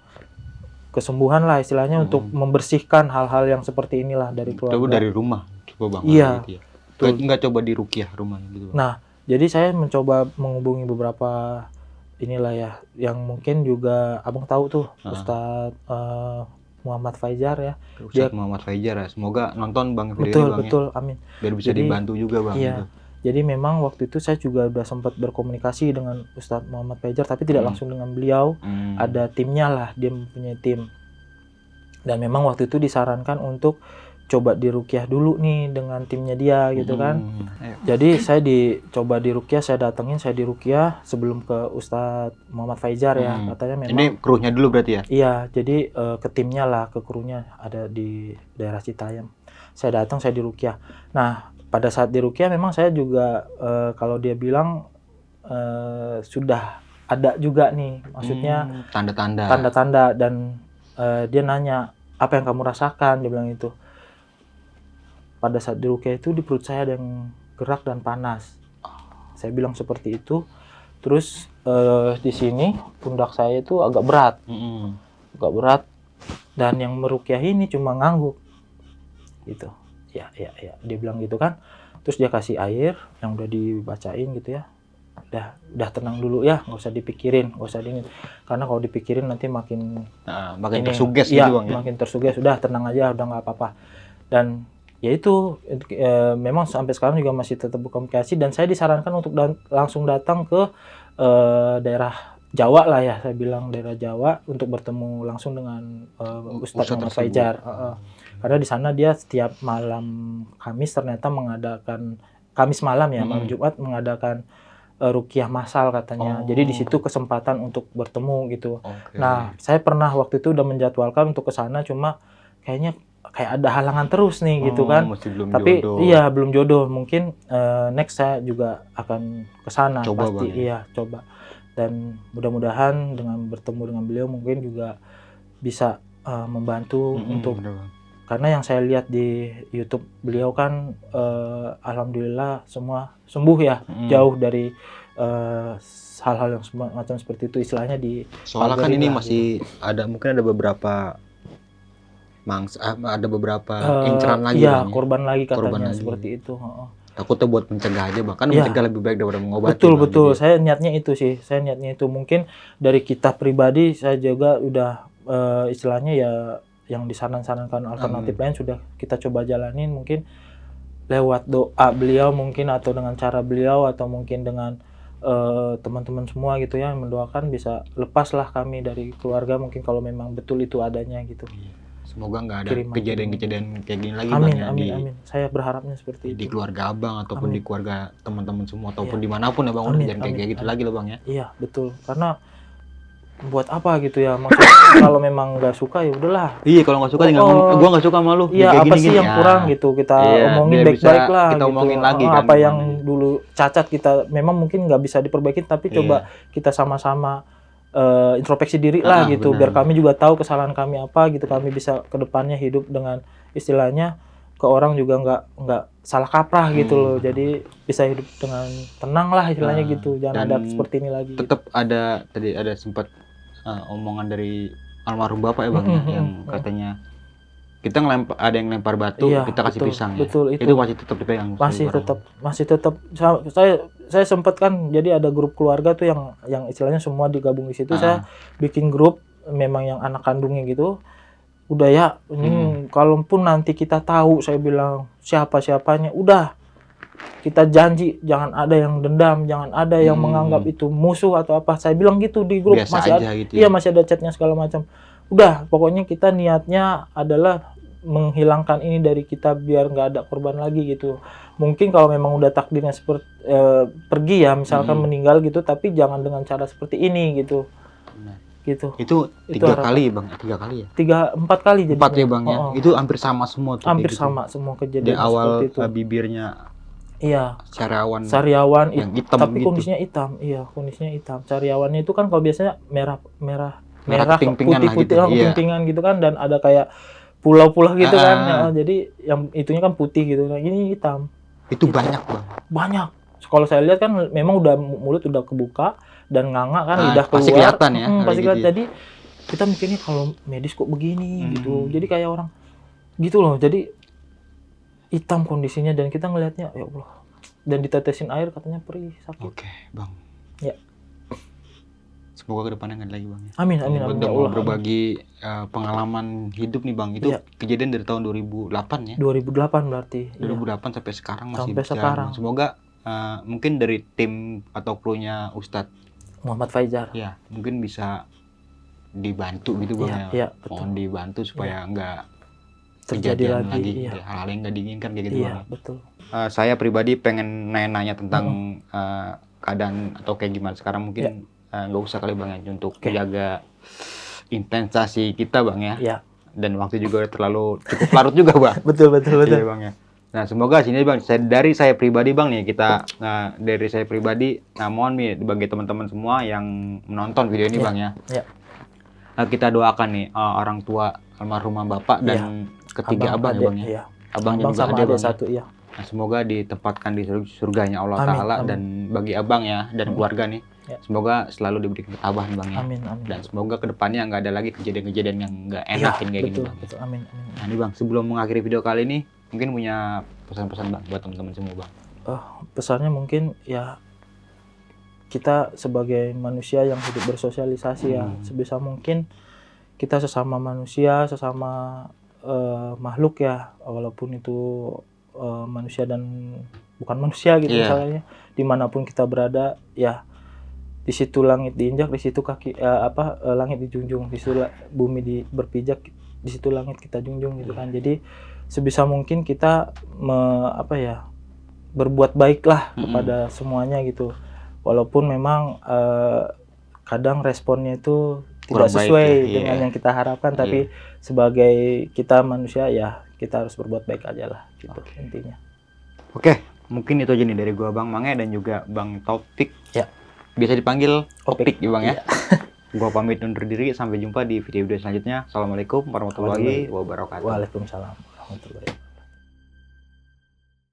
Speaker 1: kesembuhan lah istilahnya, untuk membersihkan hal-hal yang seperti inilah dari
Speaker 2: Coba
Speaker 1: keluarga.
Speaker 2: dari rumah, coba Bang.
Speaker 1: Iya,
Speaker 2: Gitu ya.
Speaker 1: betul.
Speaker 2: Nggak coba diruqyah rumah gitu. Bang.
Speaker 1: Nah, jadi saya mencoba menghubungi beberapa inilah ya, yang mungkin juga abang tahu tuh, Ustadz Muhammad Fajar ya.
Speaker 2: Ustadz Muhammad Fajar ya. Semoga nonton Bang video
Speaker 1: Betul,
Speaker 2: ini Bang
Speaker 1: betul, amin.
Speaker 2: ya. Biar bisa
Speaker 1: Jadi,
Speaker 2: dibantu juga Bang.
Speaker 1: Iya.
Speaker 2: Gitu.
Speaker 1: Jadi memang waktu itu saya juga udah sempat berkomunikasi dengan Ustadz Muhammad Fajar, tapi tidak langsung dengan beliau. Ada timnya lah, dia mempunyai tim. Dan memang waktu itu disarankan untuk coba diruqyah dulu nih dengan timnya dia gitu kan. Jadi saya dicoba diruqyah, saya datengin, saya diruqyah sebelum ke Ustadz Muhammad Fajar ya. Katanya memang
Speaker 2: Ini krunya dulu berarti ya?
Speaker 1: iya, jadi ke timnya lah, ke krunya ada di daerah Citayam. Saya datang, saya diruqyah. Nah, pada saat diruqyah memang saya juga kalau dia bilang sudah ada juga nih, maksudnya tanda-tanda dan dia nanya, apa yang kamu rasakan? Dia bilang itu. Pada saat diruqyah itu di perut saya ada yang gerak dan panas. Saya bilang seperti itu. Terus di sini pundak saya itu agak berat. Agak berat. Dan yang meruqyah ini cuma ngangguk. Gitu. Ya. Dia bilang gitu kan. Terus dia kasih air yang udah dibacain gitu ya. Udah tenang dulu ya, nggak usah dipikirin, nggak usah dingin. Karena kalau dipikirin nanti makin
Speaker 2: tersuges
Speaker 1: iya,
Speaker 2: gitu Bang ya.
Speaker 1: makin tersuges. Udah tenang aja, udah nggak apa-apa. Dan ya itu memang sampai sekarang juga masih tetap berkomunikasi, dan saya disarankan untuk langsung datang ke daerah Jawa lah ya, saya bilang daerah Jawa untuk bertemu langsung dengan Ustadz Muhammad Fajar. Karena di sana dia setiap malam Kamis ternyata mengadakan, Kamis malam ya, malam Jumat mengadakan ruqyah massal katanya. Jadi di situ kesempatan untuk bertemu gitu. Nah, saya pernah waktu itu udah menjadwalkan untuk ke sana, cuma kayaknya kayak ada halangan terus nih gitu kan. Tapi
Speaker 2: jodoh.
Speaker 1: iya belum jodoh. Mungkin next saya juga akan ke sana
Speaker 2: Coba,
Speaker 1: pasti.
Speaker 2: Bang, ya?
Speaker 1: Iya, coba. Dan mudah-mudahan dengan bertemu dengan beliau mungkin juga bisa membantu untuk, karena yang saya lihat di YouTube beliau kan alhamdulillah semua sembuh ya, jauh dari hal-hal yang macam seperti itu, istilahnya di
Speaker 2: Soalnya kan ini
Speaker 1: lah,
Speaker 2: masih ada, mungkin ada beberapa ada beberapa inceran lagi
Speaker 1: iya,
Speaker 2: Bang, ya?
Speaker 1: korban lagi katanya,
Speaker 2: Korban lagi.
Speaker 1: seperti itu.
Speaker 2: Takutnya buat mencegah aja Bang, kan
Speaker 1: Iya.
Speaker 2: mencegah lebih baik daripada mengobati.
Speaker 1: Betul,
Speaker 2: Bang,
Speaker 1: betul.
Speaker 2: gitu ya.
Speaker 1: Saya niatnya itu sih. Saya niatnya itu. Mungkin dari kita pribadi saya juga udah istilahnya ya yang disarankan alternatif lain sudah kita coba jalanin, mungkin lewat doa beliau mungkin, atau dengan cara beliau, atau mungkin dengan teman-teman semua gitu ya, mendoakan bisa lepaslah kami dari keluarga, mungkin kalau memang betul itu adanya gitu.
Speaker 2: Semoga nggak ada
Speaker 1: Kiriman.
Speaker 2: kejadian-kejadian kayak gini lagi
Speaker 1: Amin,
Speaker 2: Bang, ya,
Speaker 1: amin. Saya berharapnya seperti
Speaker 2: di
Speaker 1: itu.
Speaker 2: keluarga Abang ataupun
Speaker 1: Amin.
Speaker 2: di keluarga teman-teman semua ataupun
Speaker 1: Iya.
Speaker 2: dimanapun ya Bang, udah
Speaker 1: Amin,
Speaker 2: jangan kayak
Speaker 1: amin,
Speaker 2: gitu
Speaker 1: amin.
Speaker 2: lagi loh Bang ya.
Speaker 1: Iya, betul. Karena buat apa gitu ya, maksudnya kalau memang nggak suka ya udahlah.
Speaker 2: Iya, kalau nggak suka tinggal ngomong, gua nggak suka sama lu.
Speaker 1: Iya,
Speaker 2: kayak
Speaker 1: apa
Speaker 2: gini,
Speaker 1: sih yang
Speaker 2: ya.
Speaker 1: kurang gitu, kita
Speaker 2: Iya,
Speaker 1: omongin
Speaker 2: biar bisa
Speaker 1: baik-baik lah
Speaker 2: kita
Speaker 1: gitu.
Speaker 2: omongin lagi kan,
Speaker 1: apa yang
Speaker 2: gimana.
Speaker 1: dulu cacat kita memang mungkin nggak bisa diperbaiki, tapi coba kita sama-sama introspeksi diri lah gitu,
Speaker 2: benar.
Speaker 1: biar kami juga tahu kesalahan kami apa gitu, kami bisa kedepannya hidup dengan istilahnya ke orang juga nggak salah kaprah gitu loh, jadi bisa hidup dengan tenang lah istilahnya gitu, jangan
Speaker 2: dan
Speaker 1: ada seperti ini lagi.
Speaker 2: Tetap ada, tadi ada sempat omongan dari almarhum Bapak ya Bang, ya, yang katanya kita ada yang lempar batu,
Speaker 1: Iya,
Speaker 2: kita kasih
Speaker 1: betul,
Speaker 2: pisang ya.
Speaker 1: betul, itu.
Speaker 2: Itu masih tetap dipegang.
Speaker 1: masih tetap saya sempat kan, jadi ada grup keluarga tuh yang istilahnya semua digabung di situ. Saya bikin grup memang yang anak kandungnya gitu, udah ya ini kalaupun nanti kita tahu, saya bilang siapanya, udah kita janji jangan ada yang dendam, jangan ada yang menganggap itu musuh atau apa, saya bilang gitu di grup.
Speaker 2: Biasa
Speaker 1: masih
Speaker 2: aja
Speaker 1: ada
Speaker 2: gitu ya.
Speaker 1: iya, masih ada chatnya segala macam. Udah, pokoknya kita niatnya adalah menghilangkan ini dari kita biar nggak ada korban lagi gitu. Mungkin kalau memang udah takdirnya seperti pergi ya, misalkan meninggal gitu, tapi jangan dengan cara seperti ini gitu.
Speaker 2: Benar.
Speaker 1: Gitu.
Speaker 2: Itu 3 kali Bang, 3 kali ya.
Speaker 1: 4 kali jadi.
Speaker 2: 4 ya Bang ya. Itu hampir sama semua tuh.
Speaker 1: Hampir
Speaker 2: kayak gitu.
Speaker 1: sama semua
Speaker 2: Di
Speaker 1: kejadian
Speaker 2: awal
Speaker 1: seperti itu.
Speaker 2: bibirnya
Speaker 1: Iya.
Speaker 2: yang
Speaker 1: Sariawan
Speaker 2: hitam
Speaker 1: tapi
Speaker 2: gitu.
Speaker 1: kondisinya hitam. Iya, kondisinya hitam. Sariawannya itu kan kalau biasanya merah
Speaker 2: ketingtingan lah
Speaker 1: putih-putih,
Speaker 2: gitu. Iya.
Speaker 1: ketingtingan gitu kan, dan ada kayak pulau-pulau gitu kan.
Speaker 2: Ah.
Speaker 1: Ya, jadi yang itunya kan putih gitu. Nah, ini hitam.
Speaker 2: Itu banyak Bang.
Speaker 1: Banyak. kalau saya lihat kan memang udah mulut udah kebuka dan nganga kan,
Speaker 2: Nah,
Speaker 1: lidah keluar.
Speaker 2: pasti kelihatan ya,
Speaker 1: Pasti
Speaker 2: kayak
Speaker 1: kelihatan.
Speaker 2: gitu ya.
Speaker 1: Jadi kita mikirnya kalau medis kok begini gitu. Jadi kayak orang gitu loh. Jadi hitam kondisinya dan kita ngelihatnya ya Allah. Dan ditetesin air katanya perih, sakit.
Speaker 2: Oke, Bang.
Speaker 1: Ya.
Speaker 2: Semoga kedepannya nggak ada lagi, Bang. Ya.
Speaker 1: Amin amin amin.
Speaker 2: Udah
Speaker 1: Ya
Speaker 2: mau
Speaker 1: Allah.
Speaker 2: berbagi pengalaman hidup nih, Bang. Itu
Speaker 1: Iya.
Speaker 2: kejadian dari tahun 2008 ya.
Speaker 1: 2008 berarti. Iya.
Speaker 2: 2008 sampai sekarang masih
Speaker 1: Sampai
Speaker 2: berjalan,
Speaker 1: sekarang.
Speaker 2: Bang. Semoga mungkin dari tim atau krunya Ustadz
Speaker 1: Muhammad Faizal.
Speaker 2: ya mungkin bisa dibantu gitu, Bang.
Speaker 1: Iya,
Speaker 2: Ya.
Speaker 1: iya, betul.
Speaker 2: Mohon dibantu supaya nggak
Speaker 1: Terjadi
Speaker 2: kejadian
Speaker 1: lagi. Iya.
Speaker 2: hal-hal yang nggak diinginkan kayak gitu,
Speaker 1: Iya,
Speaker 2: Bang.
Speaker 1: betul.
Speaker 2: Saya pribadi pengen nanya-nanya tentang keadaan atau kayak gimana sekarang, mungkin nggak usah kali, Bang, ya, untuk menjaga investasi kita, Bang, ya.
Speaker 1: Iya.
Speaker 2: Dan waktu juga terlalu cukup larut juga, Bang.
Speaker 1: Betul betul betul.
Speaker 2: Iya, Bang, ya. Nah, semoga sini, Bang, dari saya pribadi, Bang, nih kita dari saya pribadi, mohon nih bagi teman-teman semua yang menonton video ini,
Speaker 1: Iya.
Speaker 2: Bang, ya.
Speaker 1: Iya.
Speaker 2: Kita doakan nih orang tua almarhum Bapak dan ketiga abang, ya,
Speaker 1: adik,
Speaker 2: Bang, ya.
Speaker 1: Iya.
Speaker 2: Abang
Speaker 1: Abang
Speaker 2: juga
Speaker 1: sama
Speaker 2: ada,
Speaker 1: adik
Speaker 2: Bang, ya.
Speaker 1: satu, iya.
Speaker 2: Nah, semoga ditempatkan di surganya Allah
Speaker 1: Amin,
Speaker 2: Ta'ala
Speaker 1: amin.
Speaker 2: dan bagi abang ya dan keluarga nih,
Speaker 1: Ya.
Speaker 2: semoga selalu diberikan ketabahan, Bang, ya.
Speaker 1: Amin amin.
Speaker 2: Dan semoga kedepannya nggak ada lagi kejadian-kejadian yang nggak
Speaker 1: Iya,
Speaker 2: enakin kayak
Speaker 1: betul,
Speaker 2: gini, Bang.
Speaker 1: betul. Amin amin.
Speaker 2: Nah, ini, Bang, sebelum mengakhiri video kali ini, mungkin punya pesan-pesan, Bang, buat teman-teman semua, Bang.
Speaker 1: Pesannya mungkin ya kita sebagai manusia yang hidup bersosialisasi ya, sebisa mungkin kita sesama manusia, sesama makhluk ya, walaupun itu manusia dan bukan manusia gitu
Speaker 2: Iya.
Speaker 1: misalnya, dimanapun kita berada ya, di situ langit diinjak, di situ kaki langit dijunjung, di situ bumi berpijak, di situ langit kita junjung gitu kan. Jadi sebisa mungkin kita berbuat baiklah kepada semuanya gitu, walaupun memang kadang responnya itu
Speaker 2: Kurang
Speaker 1: tidak sesuai
Speaker 2: baik ya,
Speaker 1: dengan
Speaker 2: iya.
Speaker 1: yang kita harapkan, tapi sebagai kita manusia ya kita harus berbuat baik aja lah gitu intinya.
Speaker 2: Oke, mungkin itu aja nih dari gua, Bang Mange, dan juga Bang Taufik.
Speaker 1: Ya.
Speaker 2: Biasa dipanggil Opik, ya, Bang, ya.
Speaker 1: Iya.
Speaker 2: Gua pamit undur diri, sampai jumpa di video-video selanjutnya. Assalamualaikum warahmatullahi wabarakatuh.
Speaker 1: Waalaikumsalam warahmatullahi wabarakatuh.